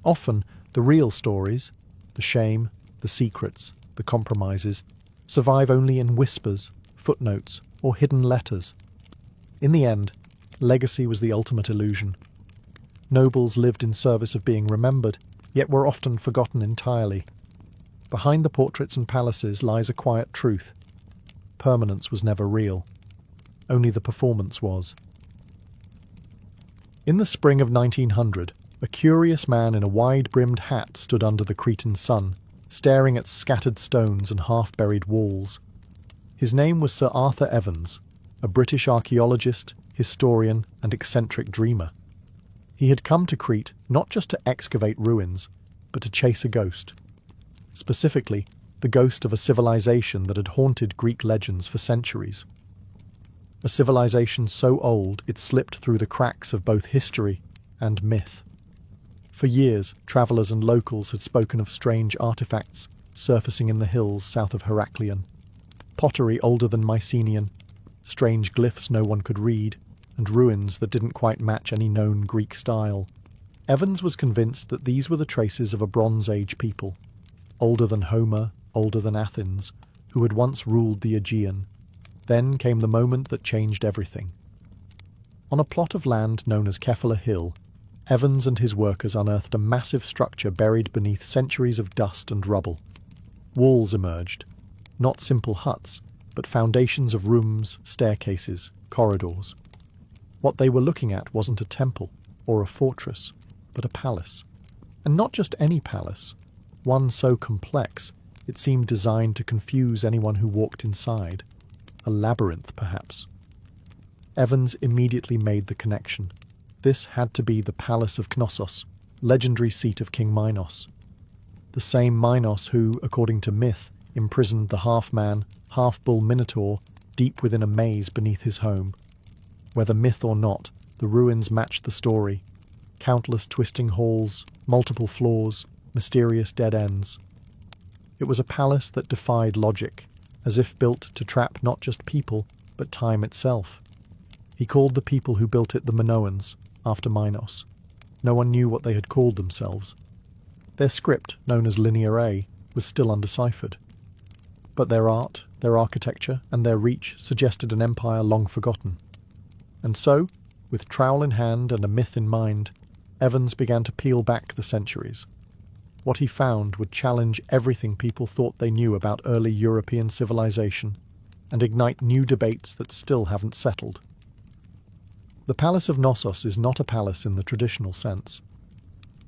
Often, the real stories, the shame, the secrets, the compromises, survive only in whispers, footnotes, or hidden letters. In the end, legacy was the ultimate illusion. Nobles lived in service of being remembered, yet were often forgotten entirely. Behind the portraits and palaces lies a quiet truth. Permanence was never real. Only the performance was. In the spring of 1900, a curious man in a wide-brimmed hat stood under the Cretan sun, staring at scattered stones and half-buried walls. His name was Sir Arthur Evans, a British archaeologist, historian, and eccentric dreamer. He had come to Crete not just to excavate ruins, but to chase a ghost. Specifically, the ghost of a civilization that had haunted Greek legends for centuries. A civilization so old it slipped through the cracks of both history and myth. For years, travellers and locals had spoken of strange artefacts surfacing in the hills south of Heraklion. Pottery older than Mycenaean, strange glyphs no one could read, and ruins that didn't quite match any known Greek style. Evans was convinced that these were the traces of a Bronze Age people, older than Homer, older than Athens, who had once ruled the Aegean. Then came the moment that changed everything. On a plot of land known as Kefala Hill, Evans and his workers unearthed a massive structure buried beneath centuries of dust and rubble. Walls emerged, not simple huts, but foundations of rooms, staircases, corridors. What they were looking at wasn't a temple or a fortress, but a palace. And not just any palace, one so complex it seemed designed to confuse anyone who walked inside. A labyrinth, perhaps. Evans immediately made the connection. This had to be the Palace of Knossos, legendary seat of King Minos. The same Minos who, according to myth, imprisoned the half-man, half-bull Minotaur deep within a maze beneath his home. Whether myth or not, the ruins matched the story. Countless twisting halls, multiple floors, mysterious dead ends. It was a palace that defied logic, as if built to trap not just people, but time itself. He called the people who built it the Minoans, after Minos. No one knew what they had called themselves. Their script, known as Linear A, was still undeciphered. But their art, their architecture, and their reach suggested an empire long forgotten. And so, with trowel in hand and a myth in mind, Evans began to peel back the centuries. What he found would challenge everything people thought they knew about early European civilization, and ignite new debates that still haven't settled. The Palace of Knossos is not a palace in the traditional sense.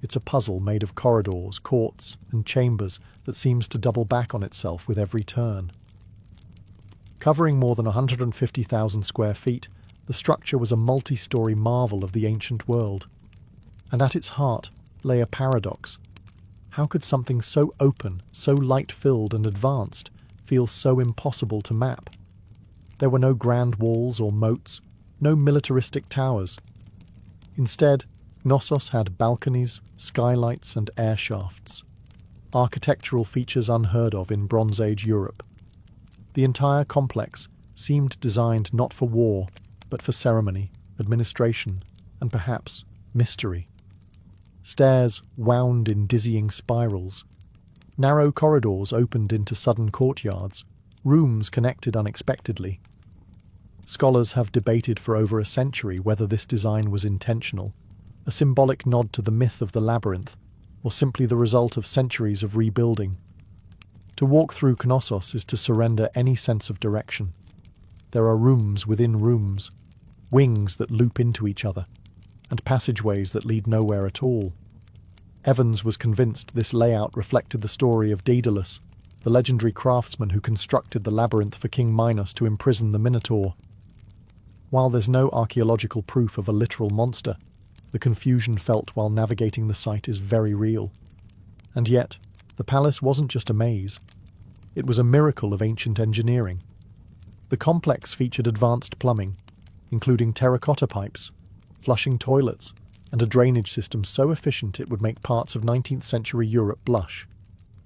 It's a puzzle made of corridors, courts, and chambers that seems to double back on itself with every turn. Covering more than 150,000 square feet, the structure was a multi-story marvel of the ancient world. And at its heart lay a paradox. How could something so open, so light-filled and advanced, feel so impossible to map? There were no grand walls or moats, no militaristic towers. Instead, Knossos had balconies, skylights and air shafts. Architectural features unheard of in Bronze Age Europe. The entire complex seemed designed not for war, but for ceremony, administration, and perhaps mystery. Stairs wound in dizzying spirals. Narrow corridors opened into sudden courtyards, rooms connected unexpectedly. Scholars have debated for over a century whether this design was intentional, a symbolic nod to the myth of the labyrinth, or simply the result of centuries of rebuilding. To walk through Knossos is to surrender any sense of direction. There are rooms within rooms, wings that loop into each other, and passageways that lead nowhere at all. Evans was convinced this layout reflected the story of Daedalus, the legendary craftsman who constructed the labyrinth for King Minos to imprison the Minotaur. While there's no archaeological proof of a literal monster, the confusion felt while navigating the site is very real. And yet, the palace wasn't just a maze. It was a miracle of ancient engineering. The complex featured advanced plumbing, including terracotta pipes, flushing toilets, and a drainage system so efficient it would make parts of 19th century Europe blush.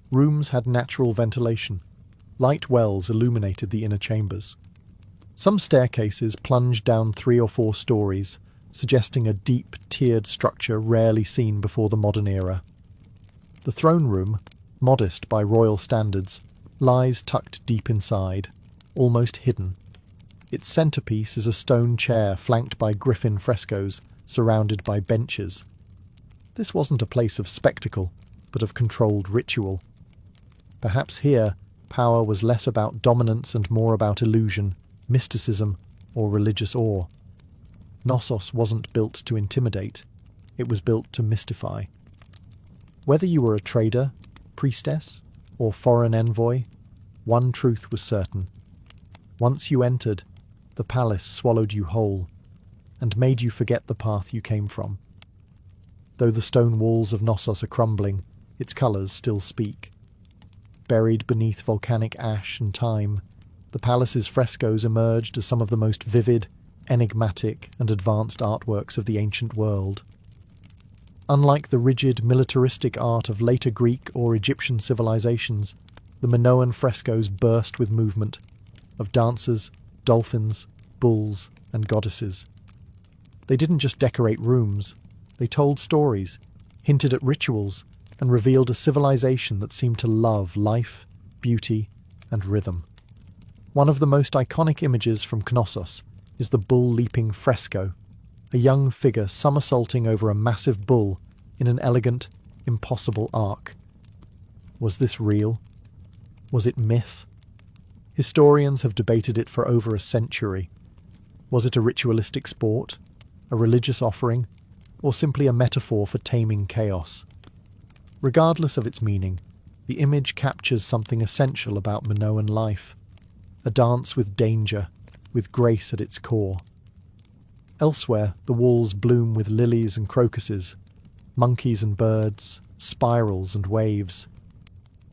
Rooms had natural ventilation. Light wells illuminated the inner chambers. Some staircases plunged down 3 or 4 stories, suggesting a deep, tiered structure rarely seen before the modern era. The throne room, modest by royal standards, lies tucked deep inside, almost hidden. Its centerpiece is a stone chair flanked by griffin frescoes, surrounded by benches. This wasn't a place of spectacle, but of controlled ritual. Perhaps here, power was less about dominance and more about illusion, mysticism, or religious awe. Knossos wasn't built to intimidate, it was built to mystify. Whether you were a trader, priestess, or foreign envoy, one truth was certain. Once you entered, the palace swallowed you whole, and made you forget the path you came from. Though the stone walls of Knossos are crumbling, its colours still speak. Buried beneath volcanic ash and time, the palace's frescoes emerged as some of the most vivid, enigmatic and advanced artworks of the ancient world. Unlike the rigid, militaristic art of later Greek or Egyptian civilizations, the Minoan frescoes burst with movement, of dancers, dolphins, bulls, and goddesses. They didn't just decorate rooms, they told stories, hinted at rituals, and revealed a civilization that seemed to love life, beauty, and rhythm. One of the most iconic images from Knossos is the bull-leaping fresco, a young figure somersaulting over a massive bull in an elegant, impossible arc. Was this real? Was it myth? Historians have debated it for over a century. Was it a ritualistic sport, a religious offering, or simply a metaphor for taming chaos? Regardless of its meaning, the image captures something essential about Minoan life, a dance with danger, with grace at its core. Elsewhere, the walls bloom with lilies and crocuses, monkeys and birds, spirals and waves.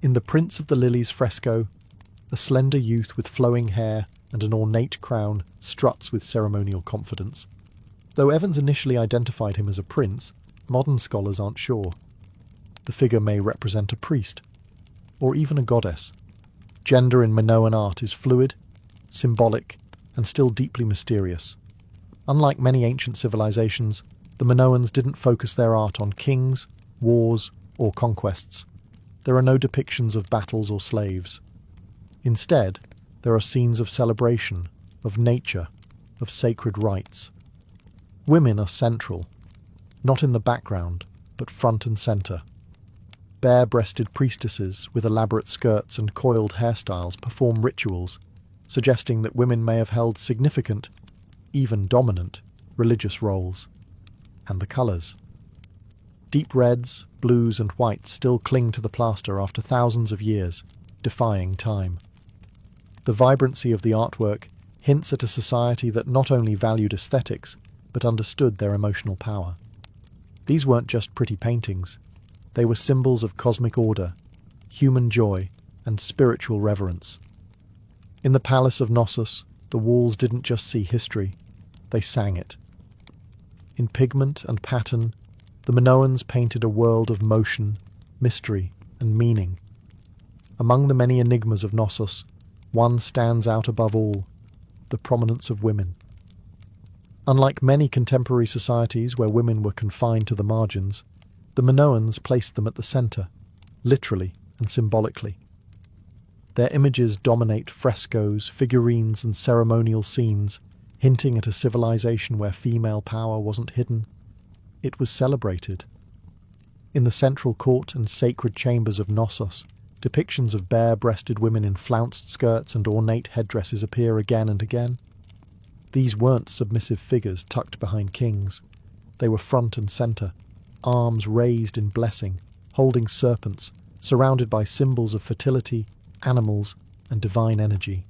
In the Prince of the Lilies fresco, a slender youth with flowing hair and an ornate crown struts with ceremonial confidence. Though Evans initially identified him as a prince, modern scholars aren't sure. The figure may represent a priest, or even a goddess. Gender in Minoan art is fluid, symbolic, and still deeply mysterious. Unlike many ancient civilizations, the Minoans didn't focus their art on kings, wars, or conquests. There are no depictions of battles or slaves. Instead, there are scenes of celebration, of nature, of sacred rites. Women are central, not in the background, but front and centre. Bare-breasted priestesses with elaborate skirts and coiled hairstyles perform rituals, suggesting that women may have held significant, even dominant, religious roles. And the colours. Deep reds, blues and whites still cling to the plaster after thousands of years, defying time. The vibrancy of the artwork hints at a society that not only valued aesthetics, but understood their emotional power. These weren't just pretty paintings. They were symbols of cosmic order, human joy, and spiritual reverence. In the palace of Knossos, the walls didn't just see history, they sang it. In pigment and pattern, the Minoans painted a world of motion, mystery, and meaning. Among the many enigmas of Knossos, one stands out above all: the prominence of women. Unlike many contemporary societies where women were confined to the margins, the Minoans placed them at the centre, literally and symbolically. Their images dominate frescoes, figurines, and ceremonial scenes, hinting at a civilization where female power wasn't hidden. It was celebrated. In the central court and sacred chambers of Knossos, depictions of bare-breasted women in flounced skirts and ornate headdresses appear again and again. These weren't submissive figures tucked behind kings. They were front and centre, arms raised in blessing, holding serpents, surrounded by symbols of fertility, animals, and divine energy.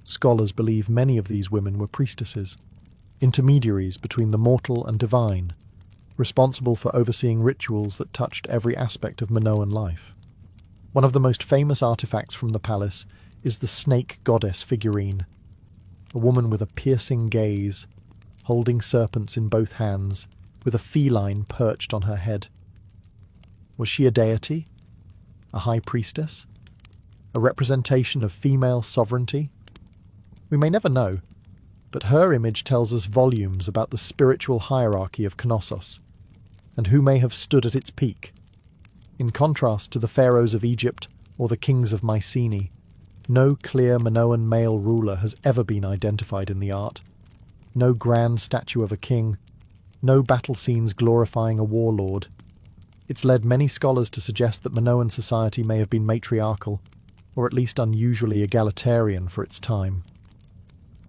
Scholars believe many of these women were priestesses, intermediaries between the mortal and divine, responsible for overseeing rituals that touched every aspect of Minoan life. One of the most famous artifacts from the palace is the snake goddess figurine, a woman with a piercing gaze, holding serpents in both hands, with a feline perched on her head. Was she a deity? A high priestess? A representation of female sovereignty? We may never know, but her image tells us volumes about the spiritual hierarchy of Knossos, and who may have stood at its peak. In contrast to the pharaohs of Egypt or the kings of Mycenae, no clear Minoan male ruler has ever been identified in the art. No grand statue of a king, no battle scenes glorifying a warlord. It's led many scholars to suggest that Minoan society may have been matriarchal, or at least unusually egalitarian for its time.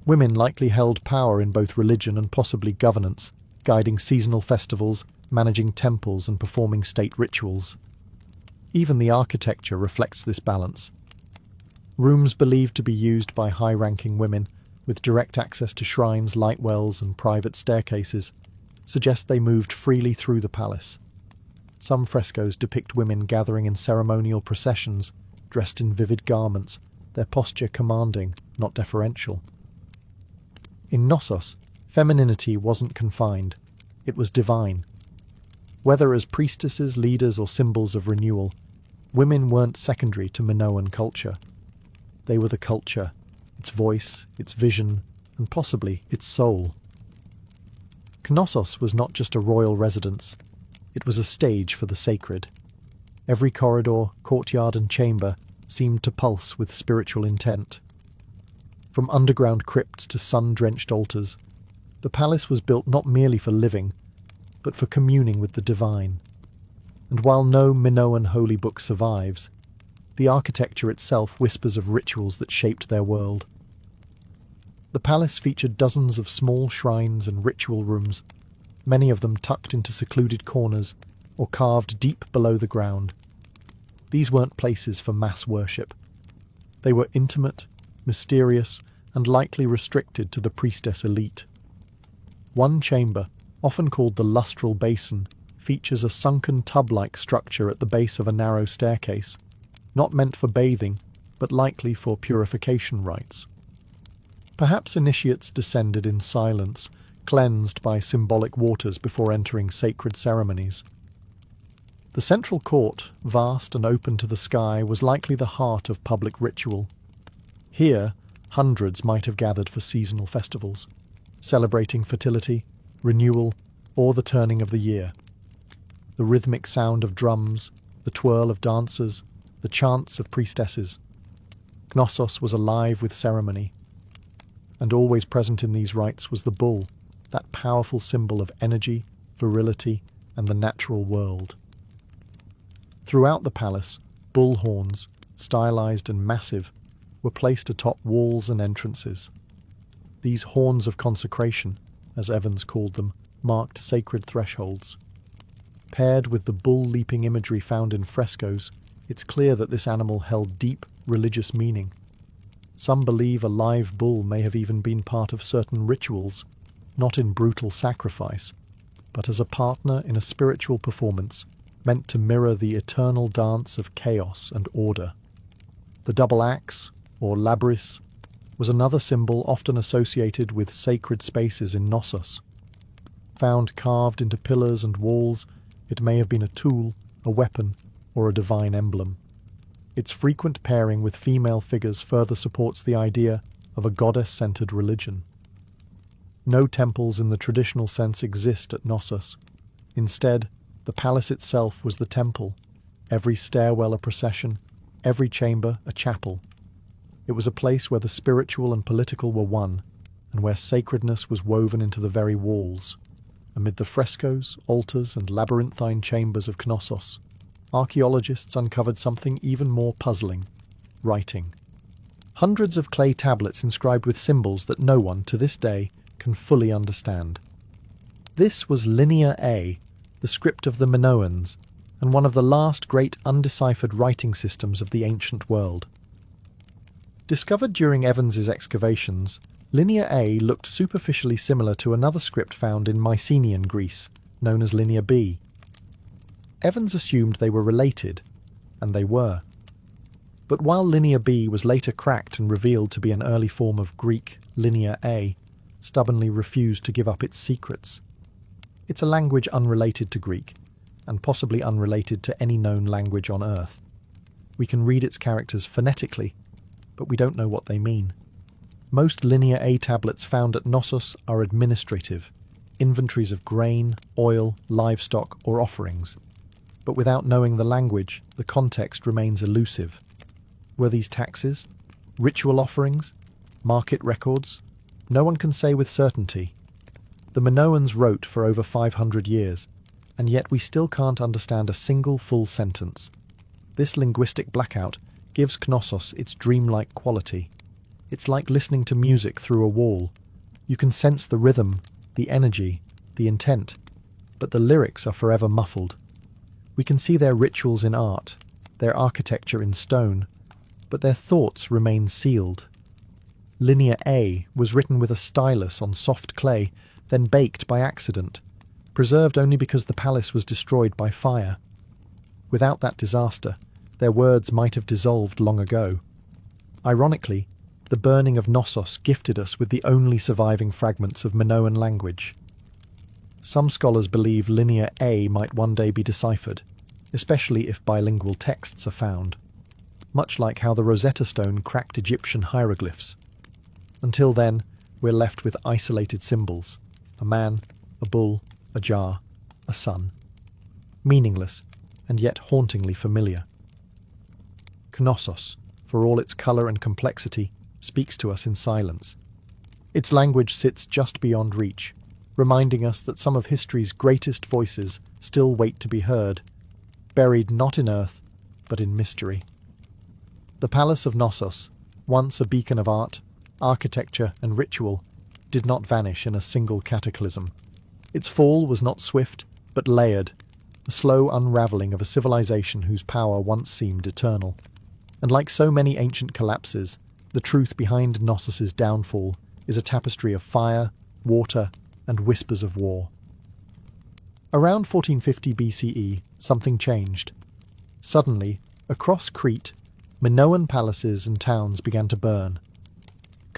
Women likely held power in both religion and possibly governance, guiding seasonal festivals, managing temples, and performing state rituals. Even the architecture reflects this balance. Rooms believed to be used by high-ranking women, with direct access to shrines, light wells, and private staircases, suggest they moved freely through the palace. Some frescoes depict women gathering in ceremonial processions, dressed in vivid garments, their posture commanding, not deferential. In Knossos, femininity wasn't confined, it was divine. Whether as priestesses, leaders, or symbols of renewal, women weren't secondary to Minoan culture. They were the culture, its voice, its vision, and possibly its soul. Knossos was not just a royal residence, it was a stage for the sacred. Every corridor, courtyard, and chamber seemed to pulse with spiritual intent. From underground crypts to sun-drenched altars, the palace was built not merely for living, but for communing with the divine. And while no Minoan holy book survives, the architecture itself whispers of rituals that shaped their world. The palace featured dozens of small shrines and ritual rooms, many of them tucked into secluded corners or carved deep below the ground. These weren't places for mass worship. They were intimate, mysterious, and likely restricted to the priestess elite. One chamber, often called the lustral basin, features a sunken tub-like structure at the base of a narrow staircase, not meant for bathing, but likely for purification rites. Perhaps initiates descended in silence, cleansed by symbolic waters before entering sacred ceremonies. The central court, vast and open to the sky, was likely the heart of public ritual. Here, hundreds might have gathered for seasonal festivals, celebrating fertility, renewal, or the turning of the year. The rhythmic sound of drums, the twirl of dancers, the chants of priestesses. Knossos was alive with ceremony. And always present in these rites was the bull, that powerful symbol of energy, virility, and the natural world. Throughout the palace, bull horns, stylized and massive, were placed atop walls and entrances. These horns of consecration, as Evans called them, marked sacred thresholds. Paired with the bull-leaping imagery found in frescoes, it's clear that this animal held deep religious meaning. Some believe a live bull may have even been part of certain rituals, not in brutal sacrifice, but as a partner in a spiritual performance, meant to mirror the eternal dance of chaos and order. The double axe, or labrys, was another symbol often associated with sacred spaces in Knossos. Found carved into pillars and walls, it may have been a tool, a weapon, or a divine emblem. Its frequent pairing with female figures further supports the idea of a goddess-centered religion. No temples in the traditional sense exist at Knossos. Instead, the palace itself was the temple, every stairwell a procession, every chamber a chapel. It was a place where the spiritual and political were one, and where sacredness was woven into the very walls. Amid the frescoes, altars, and labyrinthine chambers of Knossos, archaeologists uncovered something even more puzzling: writing. Hundreds of clay tablets inscribed with symbols that no one, to this day, can fully understand. This was Linear A, the script of the Minoans, and one of the last great undeciphered writing systems of the ancient world. Discovered during Evans's excavations, Linear A looked superficially similar to another script found in Mycenaean Greece, known as Linear B. Evans assumed they were related, and they were. But while Linear B was later cracked and revealed to be an early form of Greek, Linear A stubbornly refused to give up its secrets. It's a language unrelated to Greek, and possibly unrelated to any known language on Earth. We can read its characters phonetically, but we don't know what they mean. Most Linear A tablets found at Knossos are administrative, inventories of grain, oil, livestock, or offerings. But without knowing the language, the context remains elusive. Were these taxes? Ritual offerings? Market records? No one can say with certainty. The Minoans wrote for over 500 years, and yet we still can't understand a single full sentence. This linguistic blackout gives Knossos its dreamlike quality. It's like listening to music through a wall. You can sense the rhythm, the energy, the intent, but the lyrics are forever muffled. We can see their rituals in art, their architecture in stone, but their thoughts remain sealed. Linear A was written with a stylus on soft clay, then baked by accident, preserved only because the palace was destroyed by fire. Without that disaster, their words might have dissolved long ago. Ironically, the burning of Knossos gifted us with the only surviving fragments of Minoan language. Some scholars believe Linear A might one day be deciphered, especially if bilingual texts are found, much like how the Rosetta Stone cracked Egyptian hieroglyphs. Until then, we're left with isolated symbols: a man, a bull, a jar, a sun. Meaningless, and yet hauntingly familiar. Knossos, for all its colour and complexity, speaks to us in silence. Its language sits just beyond reach, reminding us that some of history's greatest voices still wait to be heard, buried not in earth, but in mystery. The Palace of Knossos, once a beacon of art, architecture and ritual, did not vanish in a single cataclysm. Its fall was not swift, but layered, a slow unravelling of a civilization whose power once seemed eternal. And like so many ancient collapses, the truth behind Knossos' downfall is a tapestry of fire, water, and whispers of war. Around 1450 BCE, something changed. Suddenly, across Crete, Minoan palaces and towns began to burn.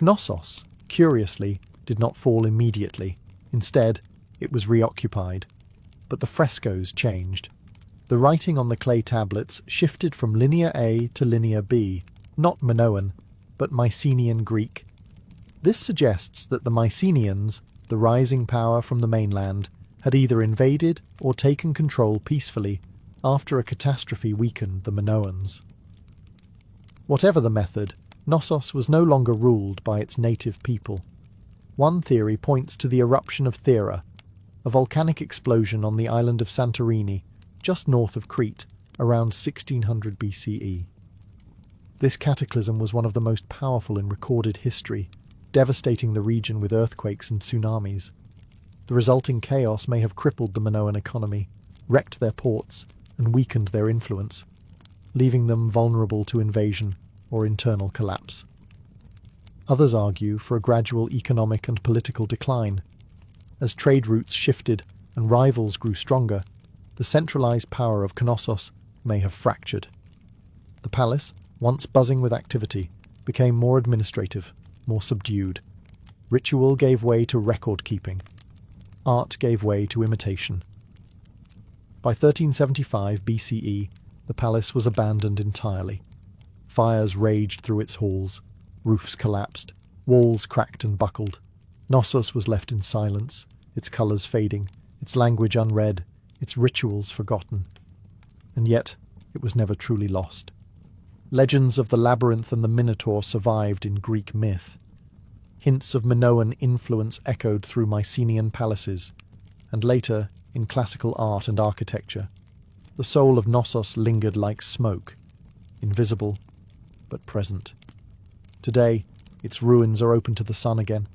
Knossos, curiously, did not fall immediately. Instead, it was reoccupied. But the frescoes changed. The writing on the clay tablets shifted from Linear A to Linear B, not Minoan, but Mycenaean Greek. This suggests that the Mycenaeans, the rising power from the mainland, had either invaded or taken control peacefully after a catastrophe weakened the Minoans. Whatever the method, Knossos was no longer ruled by its native people. One theory points to the eruption of Thera, a volcanic explosion on the island of Santorini, just north of Crete, around 1600 BCE. This cataclysm was one of the most powerful in recorded history, devastating the region with earthquakes and tsunamis. The resulting chaos may have crippled the Minoan economy, wrecked their ports, and weakened their influence, leaving them vulnerable to invasion or internal collapse. Others argue for a gradual economic and political decline. As trade routes shifted and rivals grew stronger, the centralized power of Knossos may have fractured. The palace, once buzzing with activity, became more administrative, more subdued. Ritual gave way to record-keeping. Art gave way to imitation. By 1375 BCE, the palace was abandoned entirely. Fires raged through its halls, roofs collapsed, walls cracked and buckled. Knossos was left in silence, its colours fading, its language unread, its rituals forgotten. And yet, it was never truly lost. Legends of the labyrinth and the Minotaur survived in Greek myth. Hints of Minoan influence echoed through Mycenaean palaces, and later, in classical art and architecture, the soul of Knossos lingered like smoke, invisible but present. Today, its ruins are open to the sun again.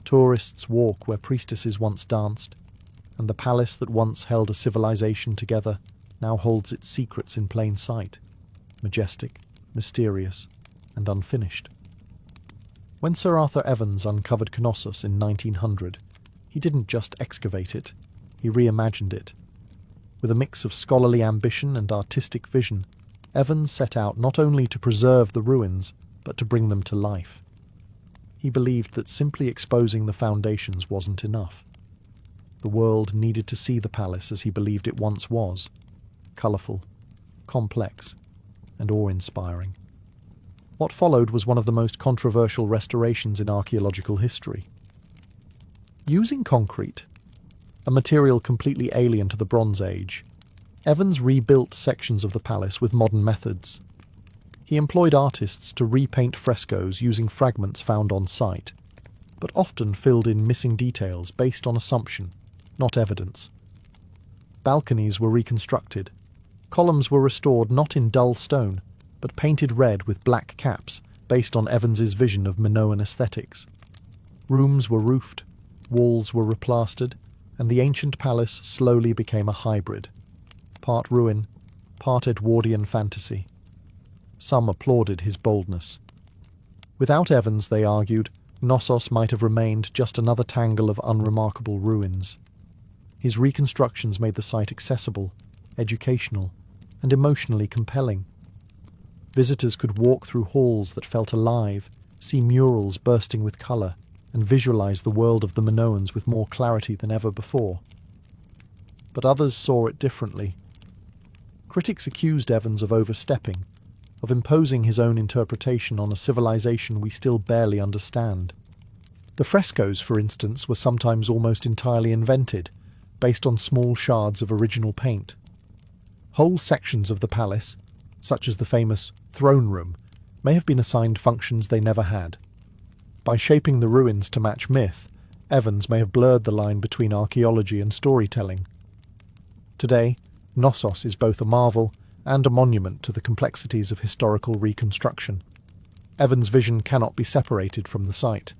Tourists walk where priestesses once danced, and the palace that once held a civilization together now holds its secrets in plain sight, majestic, mysterious, and unfinished. When Sir Arthur Evans uncovered Knossos in 1900, he didn't just excavate it, he reimagined it. With a mix of scholarly ambition and artistic vision, Evans set out not only to preserve the ruins, but to bring them to life. He believed that simply exposing the foundations wasn't enough. The world needed to see the palace as he believed it once was, colourful, complex, and awe-inspiring. What followed was one of the most controversial restorations in archaeological history. Using concrete, a material completely alien to the Bronze Age, Evans rebuilt sections of the palace with modern methods. He employed artists to repaint frescoes using fragments found on site, but often filled in missing details based on assumption, not evidence. Balconies were reconstructed. Columns were restored not in dull stone, but painted red with black caps based on Evans's vision of Minoan aesthetics. Rooms were roofed, walls were replastered, and the ancient palace slowly became a hybrid, part ruin, part Edwardian fantasy. Some applauded his boldness. Without Evans, they argued, Knossos might have remained just another tangle of unremarkable ruins. His reconstructions made the site accessible, educational, and emotionally compelling. Visitors could walk through halls that felt alive, see murals bursting with colour, and visualize the world of the Minoans with more clarity than ever before. But others saw it differently. Critics accused Evans of overstepping, of imposing his own interpretation on a civilization we still barely understand. The frescoes, for instance, were sometimes almost entirely invented, based on small shards of original paint. Whole sections of the palace, such as the famous throne room, may have been assigned functions they never had. By shaping the ruins to match myth, Evans may have blurred the line between archaeology and storytelling. Today, Knossos is both a marvel and a monument to the complexities of historical reconstruction. Evans' vision cannot be separated from the site.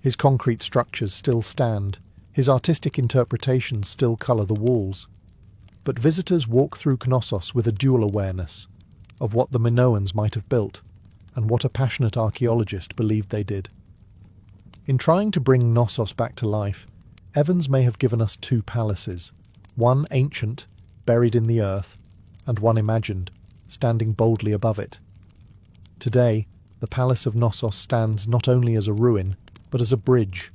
His concrete structures still stand, his artistic interpretations still colour the walls. But visitors walk through Knossos with a dual awareness of what the Minoans might have built and what a passionate archaeologist believed they did. In trying to bring Knossos back to life, Evans may have given us two palaces, one ancient, buried in the earth, and one imagined, standing boldly above it. Today, the Palace of Knossos stands not only as a ruin, but as a bridge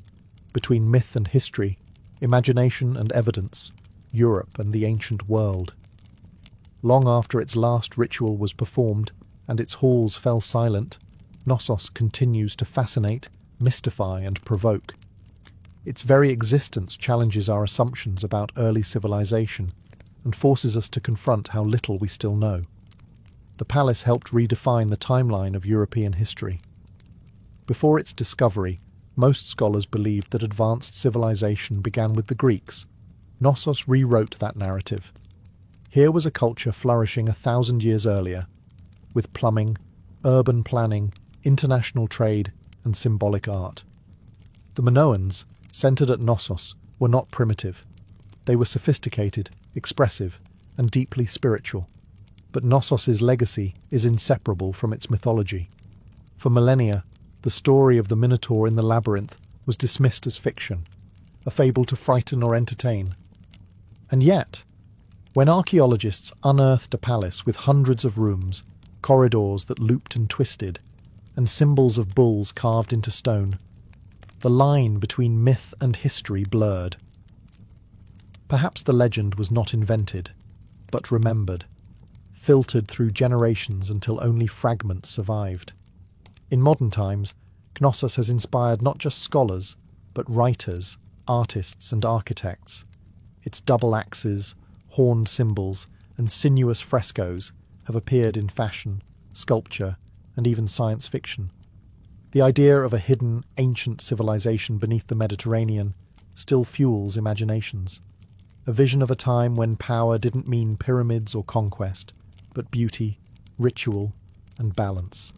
between myth and history, imagination and evidence, Europe and the ancient world. Long after its last ritual was performed and its halls fell silent, Knossos continues to fascinate, mystify and provoke. Its very existence challenges our assumptions about early civilization and forces us to confront how little we still know. The palace helped redefine the timeline of European history. Before its discovery, most scholars believed that advanced civilization began with the Greeks. Knossos rewrote that narrative. Here was a culture flourishing 1,000 years earlier, with plumbing, urban planning, international trade, and symbolic art. The Minoans, centered at Knossos, were not primitive. They were sophisticated, expressive, and deeply spiritual. But Knossos's legacy is inseparable from its mythology. For millennia, the story of the Minotaur in the labyrinth was dismissed as fiction, a fable to frighten or entertain. And yet, When archaeologists unearthed a palace with hundreds of rooms, corridors that looped and twisted, and symbols of bulls carved into stone, the line between myth and history blurred. Perhaps the legend was not invented, but remembered, filtered through generations until only fragments survived. In modern times, Knossos has inspired not just scholars, but writers, artists and architects. Its double axes, horned symbols, and sinuous frescoes have appeared in fashion, sculpture, and even science fiction. The idea of a hidden, ancient civilization beneath the Mediterranean still fuels imaginations. A vision of a time when power didn't mean pyramids or conquest, but beauty, ritual, and balance.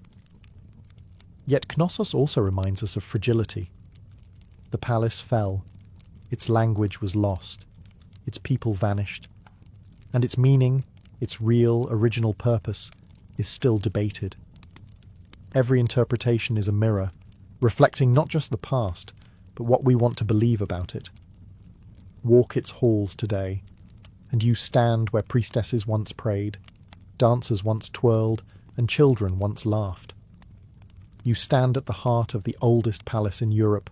Yet Knossos also reminds us of fragility. The palace fell, its language was lost, its people vanished, and its meaning, its real, original purpose, is still debated. Every interpretation is a mirror, reflecting not just the past, but what we want to believe about it. Walk its halls today, and you stand where priestesses once prayed, dancers once twirled, and children once laughed. You stand at the heart of the oldest palace in Europe,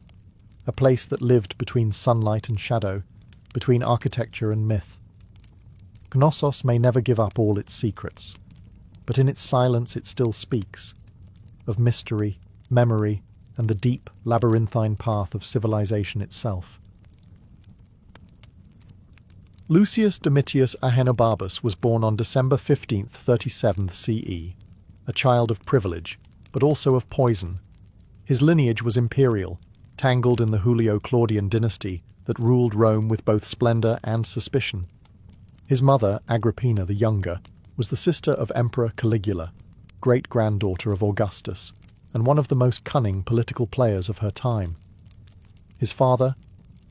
a place that lived between sunlight and shadow, between architecture and myth. Knossos may never give up all its secrets, but in its silence it still speaks, of mystery, memory, and the deep, labyrinthine path of civilization itself. Lucius Domitius Ahenobarbus was born on December 15th, 37th CE, a child of privilege, but also of poison. His lineage was imperial, tangled in the Julio-Claudian dynasty that ruled Rome with both splendor and suspicion. His mother, Agrippina the Younger, was the sister of Emperor Caligula, great-granddaughter of Augustus, and one of the most cunning political players of her time. His father,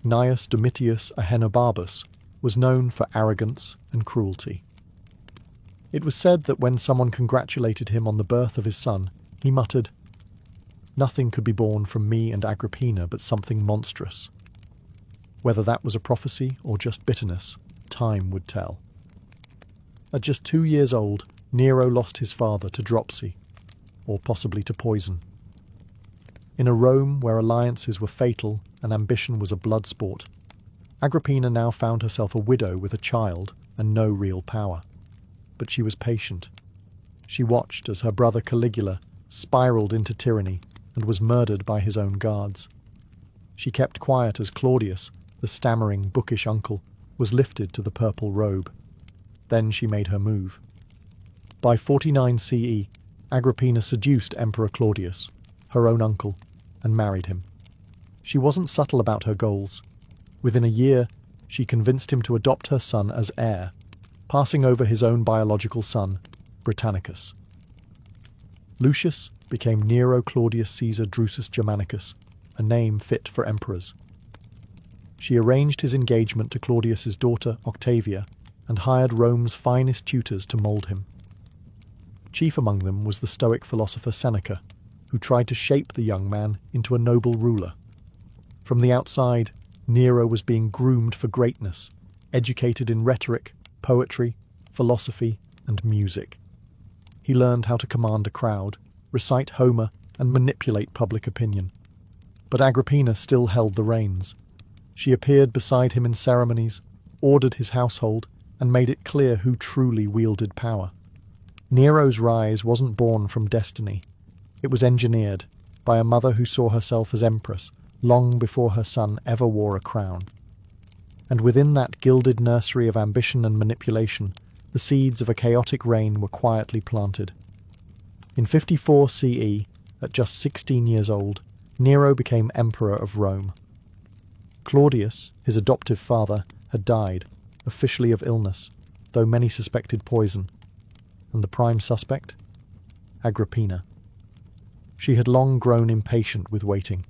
Gnaeus Domitius Ahenobarbus, was known for arrogance and cruelty. It was said that when someone congratulated him on the birth of his son, he muttered, "Nothing could be born from me and Agrippina but something monstrous." Whether that was a prophecy or just bitterness, time would tell. At just 2 years old, Nero lost his father to dropsy, or possibly to poison. In a Rome where alliances were fatal and ambition was a blood sport, Agrippina now found herself a widow with a child and no real power. But she was patient. She watched as her brother Caligula spiraled into tyranny and was murdered by his own guards. She kept quiet as Claudius, the stammering, bookish uncle, was lifted to the purple robe. Then she made her move. By 49 CE, Agrippina seduced Emperor Claudius, her own uncle, and married him. She wasn't subtle about her goals. Within a year, she convinced him to adopt her son as heir, passing over his own biological son, Britannicus. Lucius became Nero Claudius Caesar Drusus Germanicus, a name fit for emperors. She arranged his engagement to Claudius's daughter, Octavia, and hired Rome's finest tutors to mould him. Chief among them was the Stoic philosopher Seneca, who tried to shape the young man into a noble ruler. From the outside, Nero was being groomed for greatness, educated in rhetoric, poetry, philosophy, and music. He learned how to command a crowd, recite Homer, and manipulate public opinion. But Agrippina still held the reins. She appeared beside him in ceremonies, ordered his household, and made it clear who truly wielded power. Nero's rise wasn't born from destiny. It was engineered by a mother who saw herself as empress long before her son ever wore a crown. And within that gilded nursery of ambition and manipulation, the seeds of a chaotic reign were quietly planted. In 54 CE, at just 16 years old, Nero became emperor of Rome. Claudius, his adoptive father, had died, officially of illness, though many suspected poison. And the prime suspect? Agrippina. She had long grown impatient with waiting,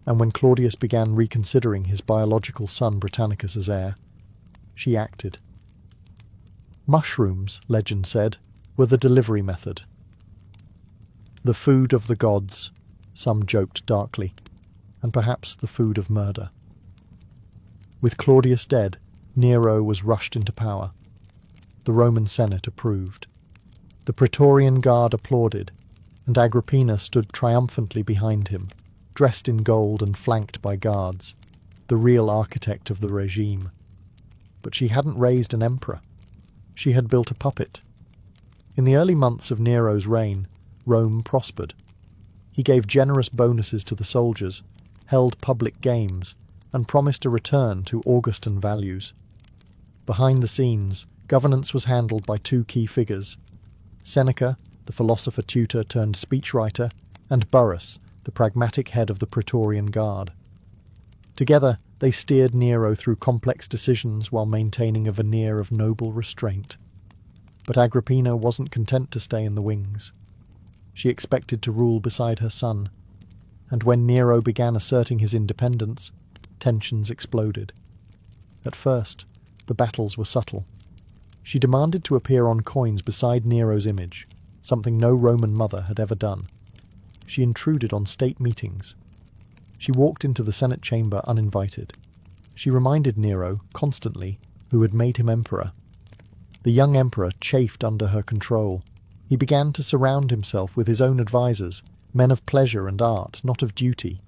and when Claudius began reconsidering his biological son Britannicus as heir, she acted. Mushrooms, legend said, were the delivery method. The food of the gods, some joked darkly, and perhaps the food of murder. With Claudius dead, Nero was rushed into power. The Roman Senate approved. The Praetorian Guard applauded, and Agrippina stood triumphantly behind him, dressed in gold and flanked by guards, the real architect of the regime. But she hadn't raised an emperor. She had built a puppet. In the early months of Nero's reign, Rome prospered. He gave generous bonuses to the soldiers, held public games, and promised a return to Augustan values. Behind the scenes, governance was handled by two key figures: Seneca, the philosopher tutor turned speechwriter, and Burrus, the pragmatic head of the Praetorian Guard. Together, they steered Nero through complex decisions while maintaining a veneer of noble restraint. But Agrippina wasn't content to stay in the wings. She expected to rule beside her son, and when Nero began asserting his independence, tensions exploded. At first, the battles were subtle. She demanded to appear on coins beside Nero's image, something no Roman mother had ever done. She intruded on state meetings. She walked into the Senate chamber uninvited. She reminded Nero, constantly, who had made him emperor. The young emperor chafed under her control. He began to surround himself with his own advisors, men of pleasure and art, not of duty.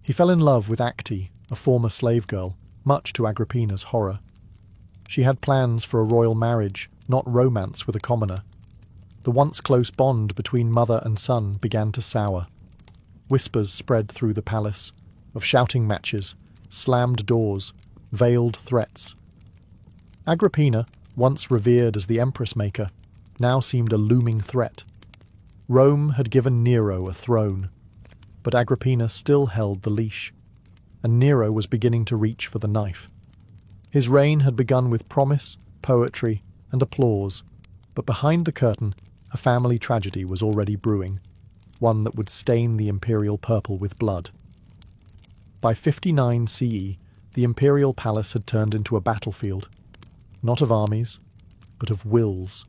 He fell in love with Acte, a former slave girl, much to Agrippina's horror. She had plans for a royal marriage, not romance with a commoner. The once close bond between mother and son began to sour. Whispers spread through the palace, of shouting matches, slammed doors, veiled threats. Agrippina, once revered as the empress maker, now seemed a looming threat. Rome had given Nero a throne, but Agrippina still held the leash, and Nero was beginning to reach for the knife. His reign had begun with promise, poetry, and applause, but behind the curtain, a family tragedy was already brewing, one that would stain the imperial purple with blood. By 59 CE, the imperial palace had turned into a battlefield, not of armies, but of wills.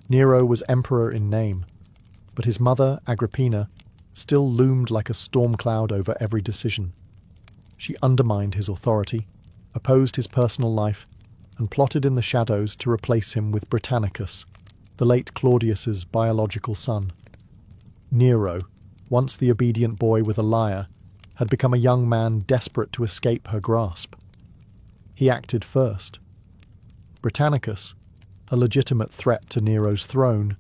Nero was emperor in name, but his mother, Agrippina, still loomed like a storm cloud over every decision. She undermined his authority, opposed his personal life, and plotted in the shadows to replace him with Britannicus, the late Claudius's biological son. Nero, once the obedient boy with a lyre, had become a young man desperate to escape her grasp. He acted first. Britannicus, a legitimate threat to Nero's throne,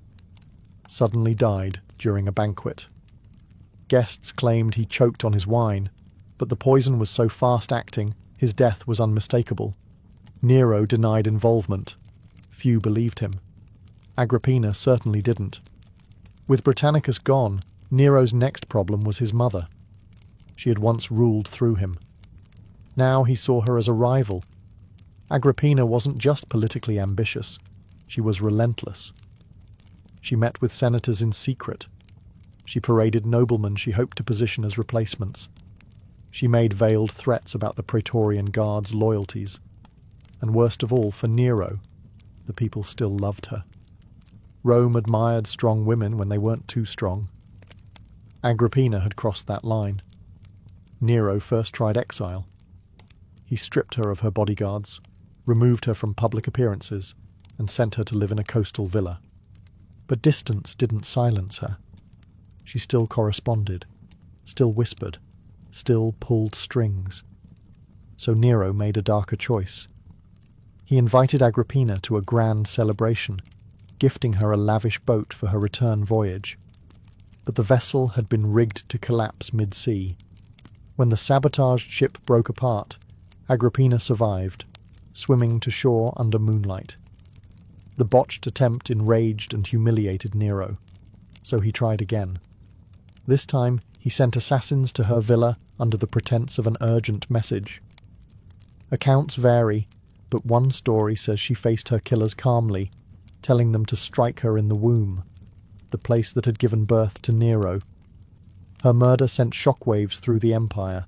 suddenly died during a banquet. Guests claimed he choked on his wine, but the poison was so fast-acting, his death was unmistakable. Nero denied involvement. Few believed him. Agrippina certainly didn't. With Britannicus gone, Nero's next problem was his mother. She had once ruled through him. Now he saw her as a rival. Agrippina wasn't just politically ambitious, she was relentless. She met with senators in secret. She paraded noblemen she hoped to position as replacements. She made veiled threats about the Praetorian Guard's loyalties. And worst of all, for Nero, the people still loved her. Rome admired strong women when they weren't too strong. Agrippina had crossed that line. Nero first tried exile. He stripped her of her bodyguards, removed her from public appearances, and sent her to live in a coastal villa. But distance didn't silence her. She still corresponded, still whispered, still pulled strings. So Nero made a darker choice. He invited Agrippina to a grand celebration, gifting her a lavish boat for her return voyage. But the vessel had been rigged to collapse mid-sea. When the sabotaged ship broke apart, Agrippina survived, swimming to shore under moonlight. The botched attempt enraged and humiliated Nero, so he tried again. This time he sent assassins to her villa under the pretense of an urgent message. Accounts vary, but one story says she faced her killers calmly, telling them to strike her in the womb, the place that had given birth to Nero. Her murder sent shockwaves through the empire.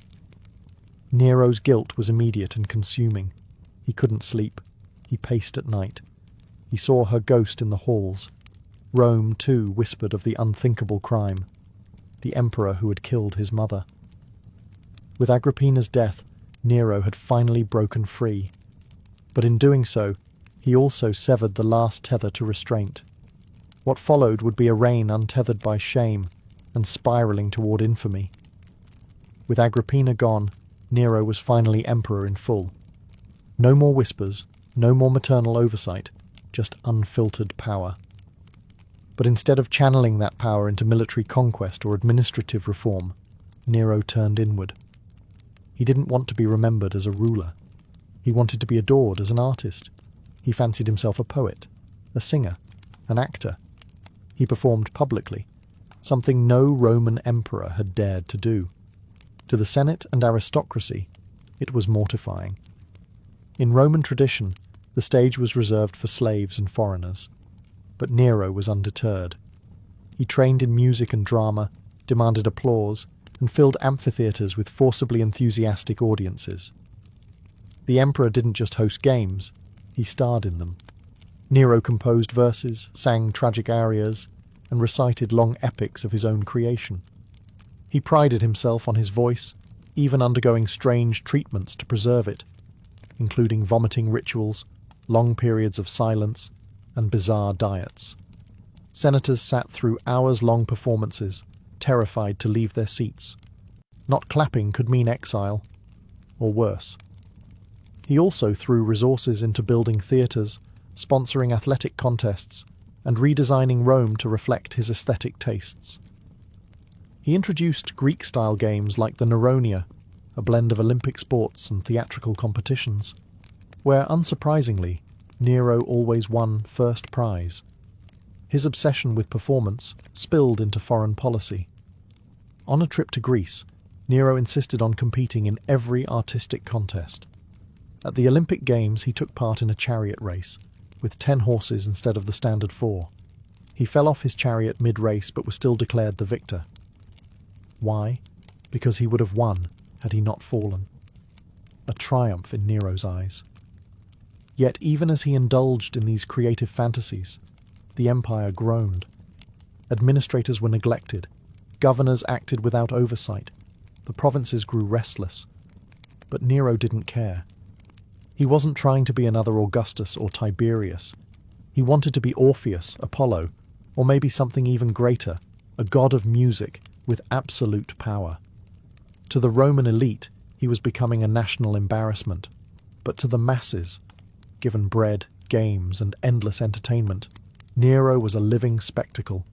Nero's guilt was immediate and consuming. He couldn't sleep. He paced at night. He saw her ghost in the halls. Rome, too, whispered of the unthinkable crime, the emperor who had killed his mother. With Agrippina's death, Nero had finally broken free. But in doing so, he also severed the last tether to restraint. What followed would be a reign untethered by shame and spiralling toward infamy. With Agrippina gone, Nero was finally emperor in full. No more whispers, no more maternal oversight, just unfiltered power. But instead of channeling that power into military conquest or administrative reform, Nero turned inward. He didn't want to be remembered as a ruler. He wanted to be adored as an artist. He fancied himself a poet, a singer, an actor. He performed publicly, something no Roman emperor had dared to do. To the Senate and aristocracy, it was mortifying. In Roman tradition, the stage was reserved for slaves and foreigners. But Nero was undeterred. He trained in music and drama, demanded applause, and filled amphitheatres with forcibly enthusiastic audiences. The emperor didn't just host games, he starred in them. Nero composed verses, sang tragic arias, and recited long epics of his own creation. He prided himself on his voice, even undergoing strange treatments to preserve it, including vomiting rituals, long periods of silence, and bizarre diets. Senators sat through hours-long performances, terrified to leave their seats. Not clapping could mean exile, or worse. He also threw resources into building theatres, sponsoring athletic contests, and redesigning Rome to reflect his aesthetic tastes. He introduced Greek-style games like the Neronia, a blend of Olympic sports and theatrical competitions, where, unsurprisingly, Nero always won first prize. His obsession with performance spilled into foreign policy. On a trip to Greece, Nero insisted on competing in every artistic contest. At the Olympic Games, he took part in a chariot race, with 10 horses instead of the standard 4. He fell off his chariot mid-race but was still declared the victor. Why? Because he would have won had he not fallen. A triumph in Nero's eyes. Yet even as he indulged in these creative fantasies, the empire groaned. Administrators were neglected, governors acted without oversight, the provinces grew restless. But Nero didn't care. He wasn't trying to be another Augustus or Tiberius. He wanted to be Orpheus, Apollo, or maybe something even greater, a god of music with absolute power. To the Roman elite, he was becoming a national embarrassment. But to the masses, given bread, games, and endless entertainment, Nero was a living spectacle,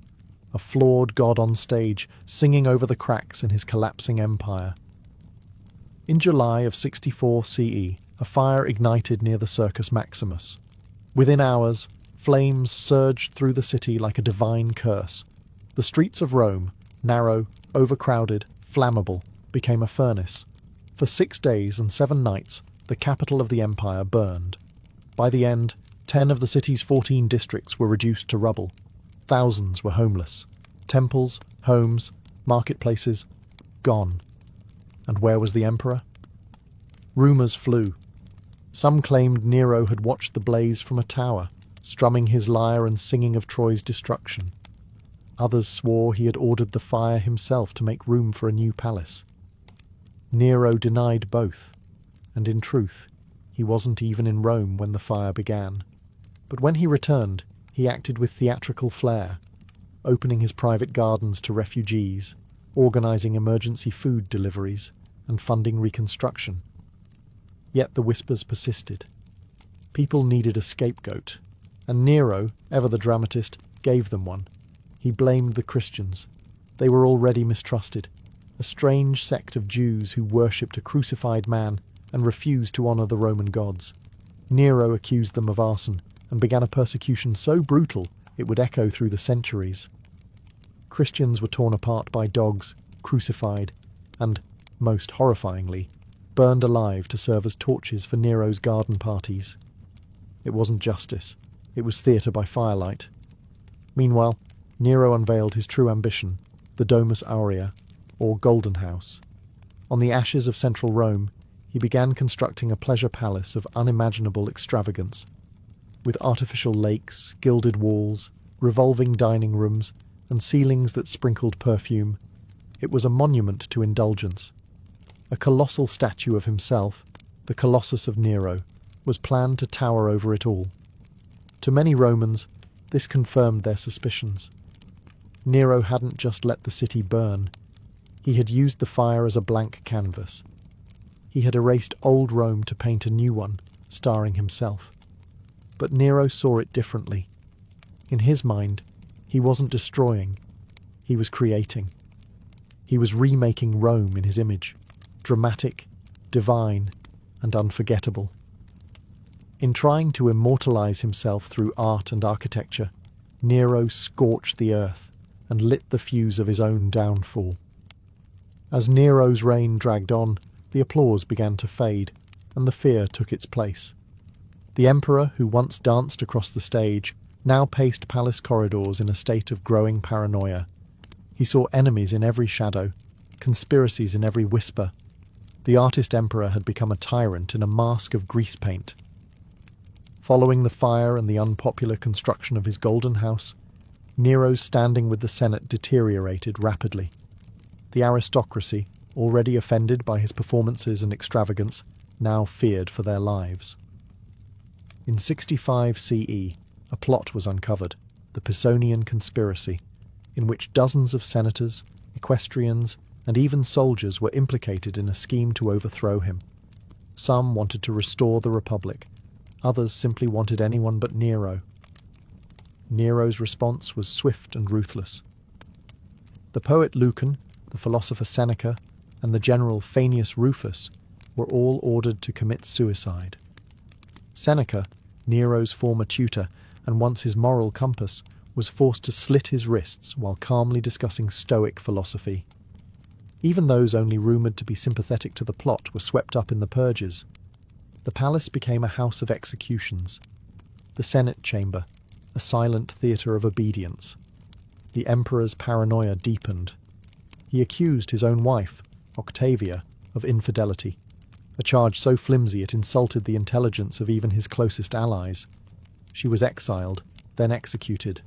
a flawed god on stage singing over the cracks in his collapsing empire. In July of 64 CE, a fire ignited near the Circus Maximus. Within hours, flames surged through the city like a divine curse. The streets of Rome, narrow, overcrowded, flammable, became a furnace. For 6 days and 7 nights, the capital of the empire burned. By the end, 10 of the city's 14 districts were reduced to rubble. Thousands were homeless. Temples, homes, marketplaces, gone. And where was the emperor? Rumours flew. Some claimed Nero had watched the blaze from a tower, strumming his lyre and singing of Troy's destruction. Others swore he had ordered the fire himself to make room for a new palace. Nero denied both, and in truth, he wasn't even in Rome when the fire began. But when he returned, he acted with theatrical flair, opening his private gardens to refugees, organising emergency food deliveries, and funding reconstruction. Yet the whispers persisted. People needed a scapegoat, and Nero, ever the dramatist, gave them one. He blamed the Christians. They were already mistrusted, a strange sect of Jews who worshipped a crucified man and refused to honour the Roman gods. Nero accused them of arson and began a persecution so brutal it would echo through the centuries. Christians were torn apart by dogs, crucified, and, most horrifyingly, burned alive to serve as torches for Nero's garden parties. It wasn't justice, it was theatre by firelight. Meanwhile, Nero unveiled his true ambition, the Domus Aurea, or Golden House. On the ashes of central Rome, he began constructing a pleasure palace of unimaginable extravagance. With artificial lakes, gilded walls, revolving dining rooms, and ceilings that sprinkled perfume, it was a monument to indulgence. A colossal statue of himself, the Colossus of Nero, was planned to tower over it all. To many Romans, this confirmed their suspicions. Nero hadn't just let the city burn. He had used the fire as a blank canvas. He had erased old Rome to paint a new one, starring himself. But Nero saw it differently. In his mind, he wasn't destroying, he was creating. He was remaking Rome in his image, dramatic, divine, and unforgettable. In trying to immortalize himself through art and architecture, Nero scorched the earth and lit the fuse of his own downfall. As Nero's reign dragged on, the applause began to fade, and the fear took its place. The emperor, who once danced across the stage, now paced palace corridors in a state of growing paranoia. He saw enemies in every shadow, conspiracies in every whisper. The artist emperor had become a tyrant in a mask of grease paint. Following the fire and the unpopular construction of his golden house, Nero's standing with the Senate deteriorated rapidly. The aristocracy, already offended by his performances and extravagance, now feared for their lives. In 65 CE, a plot was uncovered, the Pisonian conspiracy, in which dozens of senators, equestrians, and even soldiers were implicated in a scheme to overthrow him. Some wanted to restore the Republic, others simply wanted anyone but Nero. Nero's response was swift and ruthless. The poet Lucan, the philosopher Seneca, and the general Faenius Rufus were all ordered to commit suicide. Seneca, Nero's former tutor and once his moral compass, was forced to slit his wrists while calmly discussing Stoic philosophy. Even those only rumoured to be sympathetic to the plot were swept up in the purges. The palace became a house of executions. The Senate chamber, a silent theatre of obedience. The emperor's paranoia deepened. He accused his own wife, Octavia, of infidelity, a charge so flimsy it insulted the intelligence of even his closest allies. She was exiled, then executed.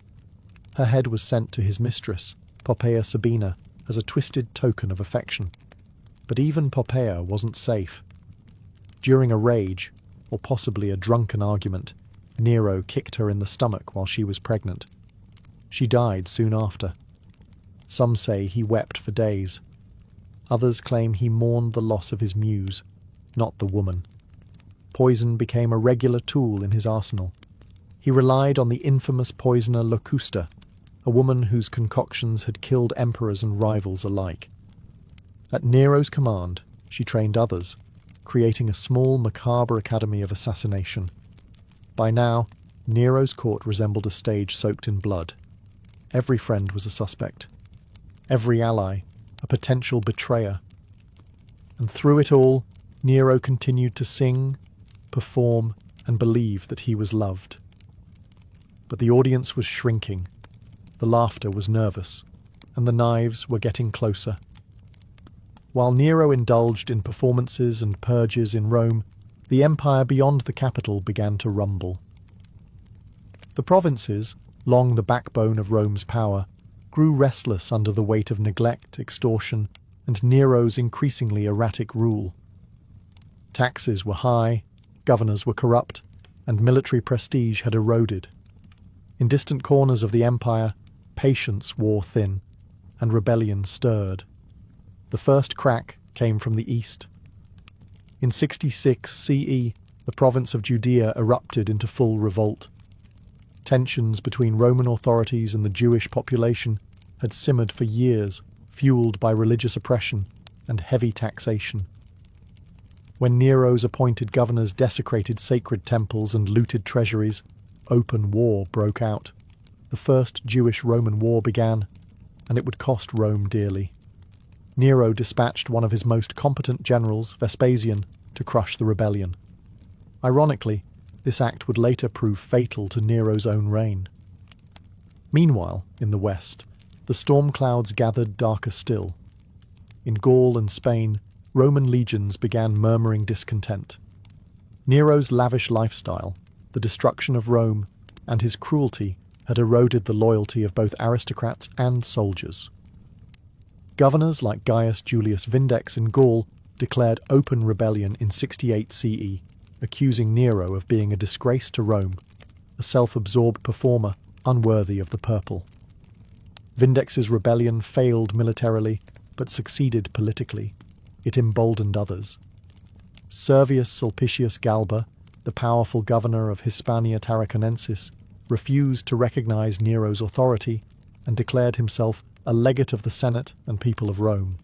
Her head was sent to his mistress, Poppaea Sabina, as a twisted token of affection. But even Poppaea wasn't safe. During a rage, or possibly a drunken argument, Nero kicked her in the stomach while she was pregnant. She died soon after. Some say he wept for days. Others claim he mourned the loss of his muse, not the woman. Poison became a regular tool in his arsenal. He relied on the infamous poisoner Locusta, a woman whose concoctions had killed emperors and rivals alike. At Nero's command, she trained others, creating a small macabre academy of assassination. By now, Nero's court resembled a stage soaked in blood. Every friend was a suspect. Every ally, a potential betrayer. And through it all, Nero continued to sing, perform, and believe that he was loved. But the audience was shrinking. The laughter was nervous, and the knives were getting closer. While Nero indulged in performances and purges in Rome, the empire beyond the capital began to rumble. The provinces, long the backbone of Rome's power, grew restless under the weight of neglect, extortion, and Nero's increasingly erratic rule. Taxes were high, governors were corrupt, and military prestige had eroded. In distant corners of the empire, patience wore thin, and rebellion stirred. The first crack came from the east. In 66 CE, the province of Judea erupted into full revolt. Tensions between Roman authorities and the Jewish population had simmered for years, fueled by religious oppression and heavy taxation. When Nero's appointed governors desecrated sacred temples and looted treasuries, open war broke out. The First Jewish-Roman War began, and it would cost Rome dearly. Nero dispatched one of his most competent generals, Vespasian, to crush the rebellion. Ironically, this act would later prove fatal to Nero's own reign. Meanwhile, in the west, the storm clouds gathered darker still. In Gaul and Spain, Roman legions began murmuring discontent. Nero's lavish lifestyle, the destruction of Rome, and his cruelty had eroded the loyalty of both aristocrats and soldiers. Governors like Gaius Julius Vindex in Gaul declared open rebellion in 68 CE, accusing Nero of being a disgrace to Rome, a self-absorbed performer unworthy of the purple. Vindex's rebellion failed militarily, but succeeded politically. It emboldened others. Servius Sulpicius Galba, the powerful governor of Hispania Tarraconensis, refused to recognize Nero's authority and declared himself a legate of the Senate and people of Rome.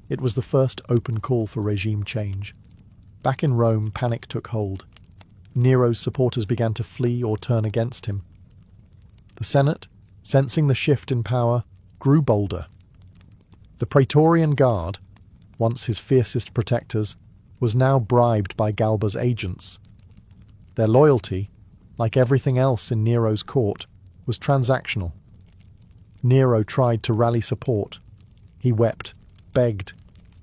It was the first open call for regime change. Back in Rome, panic took hold. Nero's supporters began to flee or turn against him. The Senate, sensing the shift in power, grew bolder. The Praetorian Guard, once his fiercest protectors, was now bribed by Galba's agents. Their loyalty, like everything else in Nero's court, was transactional. Nero tried to rally support. He wept, begged,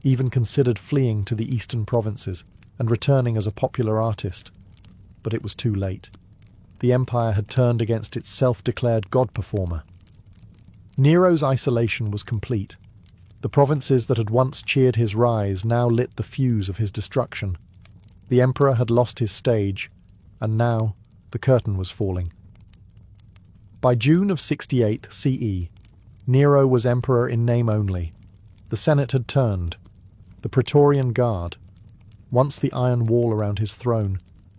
even considered fleeing to the eastern provinces and returning as a popular artist. But it was too late. The empire had turned against its self-declared god performer. Nero's isolation was complete. The provinces that had once cheered his rise now lit the fuse of his destruction. The emperor had lost his stage, and now the curtain was falling. By June of 68 CE, Nero was emperor in name only. The Senate had turned. The Praetorian Guard, once the iron wall around his throne,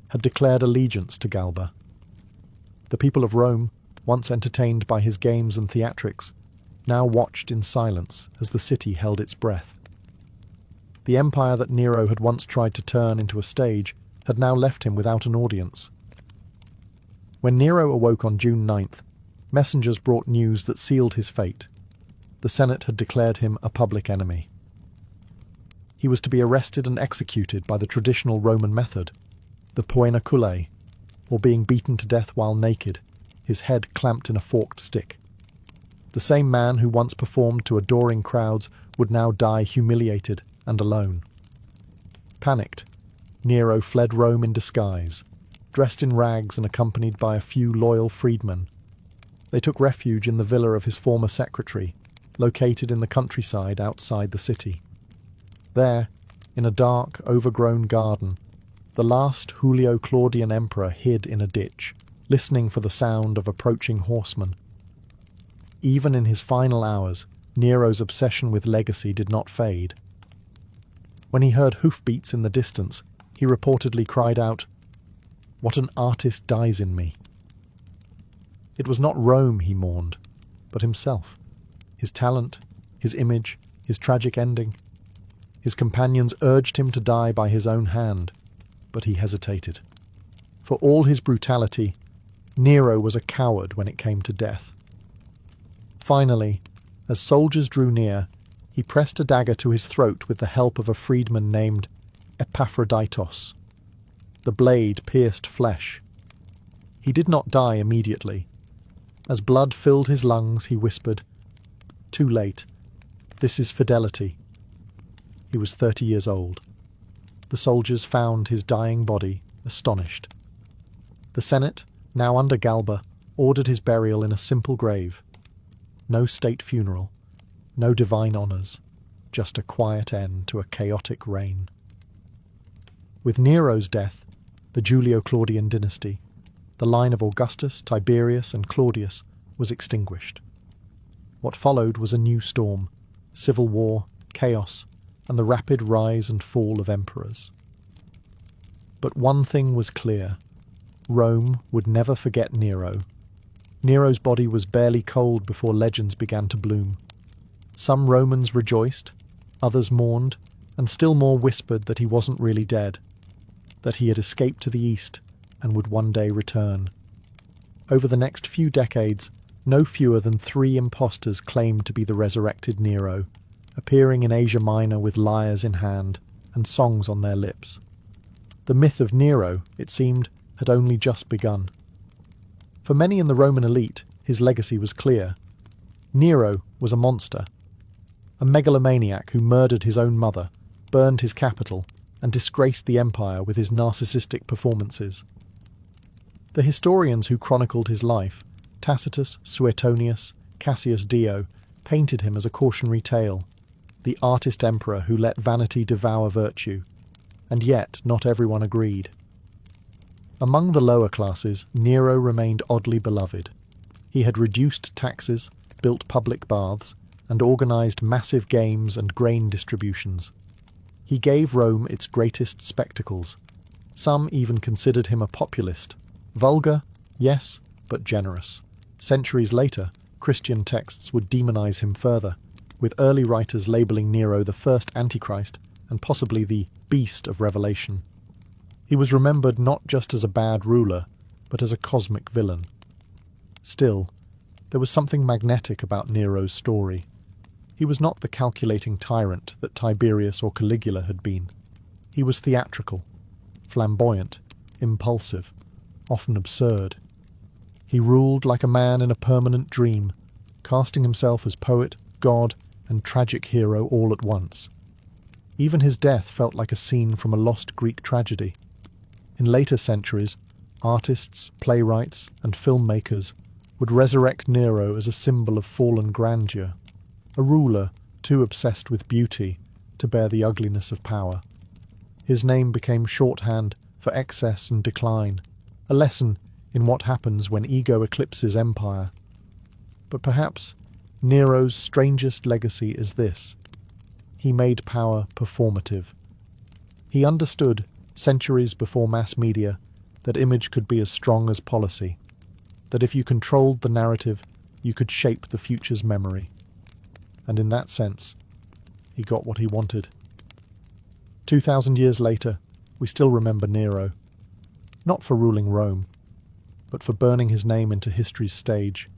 had declared allegiance to Galba. The people of Rome, once entertained by his games and theatrics, now watched in silence as the city held its breath. The empire that Nero had once tried to turn into a stage had now left him without an audience. When Nero awoke on June 9th, messengers brought news that sealed his fate. The Senate had declared him a public enemy. He was to be arrested and executed by the traditional Roman method, the poenaculae, or being beaten to death while naked, his head clamped in a forked stick. The same man who once performed to adoring crowds would now die humiliated and alone. Panicked, Nero fled Rome in disguise, dressed in rags and accompanied by a few loyal freedmen. They took refuge in the villa of his former secretary, located in the countryside outside the city. There, in a dark, overgrown garden, the last Julio Claudian emperor hid in a ditch, listening for the sound of approaching horsemen. Even in his final hours, Nero's obsession with legacy did not fade. When he heard hoofbeats in the distance, he reportedly cried out, "What an artist dies in me!" It was not Rome he mourned, but himself, his talent, his image, his tragic ending. His companions urged him to die by his own hand, but he hesitated. For all his brutality, Nero was a coward when it came to death. Finally, as soldiers drew near, he pressed a dagger to his throat with the help of a freedman named Epaphroditos. The blade pierced flesh. He did not die immediately. As blood filled his lungs, he whispered, "Too late. This is fidelity." He was 30 years old. The soldiers found his dying body, astonished. The Senate, now under Galba, ordered his burial in a simple grave. No state funeral, no divine honours, just a quiet end to a chaotic reign. With Nero's death, the Julio-Claudian dynasty, the line of Augustus, Tiberius and Claudius, was extinguished. What followed was a new storm, civil war, chaos, and the rapid rise and fall of emperors. But one thing was clear. Rome would never forget Nero. Nero's body was barely cold before legends began to bloom. Some Romans rejoiced, others mourned, and still more whispered that he wasn't really dead, that he had escaped to the east and would one day return. Over the next few decades, no fewer than 3 impostors claimed to be the resurrected Nero, appearing in Asia Minor with lyres in hand and songs on their lips. The myth of Nero, it seemed, had only just begun. For many in the Roman elite, his legacy was clear. Nero was a monster, a megalomaniac who murdered his own mother, burned his capital, and disgraced the empire with his narcissistic performances. The historians who chronicled his life, Tacitus, Suetonius, Cassius Dio, painted him as a cautionary tale, the artist emperor who let vanity devour virtue, and yet not everyone agreed. Among the lower classes, Nero remained oddly beloved. He had reduced taxes, built public baths, and organised massive games and grain distributions. He gave Rome its greatest spectacles. Some even considered him a populist. Vulgar, yes, but generous. Centuries later, Christian texts would demonize him further, with early writers labeling Nero the first Antichrist and possibly the beast of Revelation. He was remembered not just as a bad ruler, but as a cosmic villain. Still, there was something magnetic about Nero's story. He was not the calculating tyrant that Tiberius or Caligula had been. He was theatrical, flamboyant, impulsive, often absurd. He ruled like a man in a permanent dream, casting himself as poet, god, and tragic hero all at once. Even his death felt like a scene from a lost Greek tragedy. In later centuries, artists, playwrights, and filmmakers would resurrect Nero as a symbol of fallen grandeur, a ruler too obsessed with beauty to bear the ugliness of power. His name became shorthand for excess and decline, a lesson in what happens when ego eclipses empire. But perhaps Nero's strangest legacy is this: he made power performative. He understood, centuries before mass media, that image could be as strong as policy, that if you controlled the narrative, you could shape the future's memory. And in that sense, he got what he wanted. 2,000 years later, we still remember Nero, not for ruling Rome, but for burning his name into history's stage,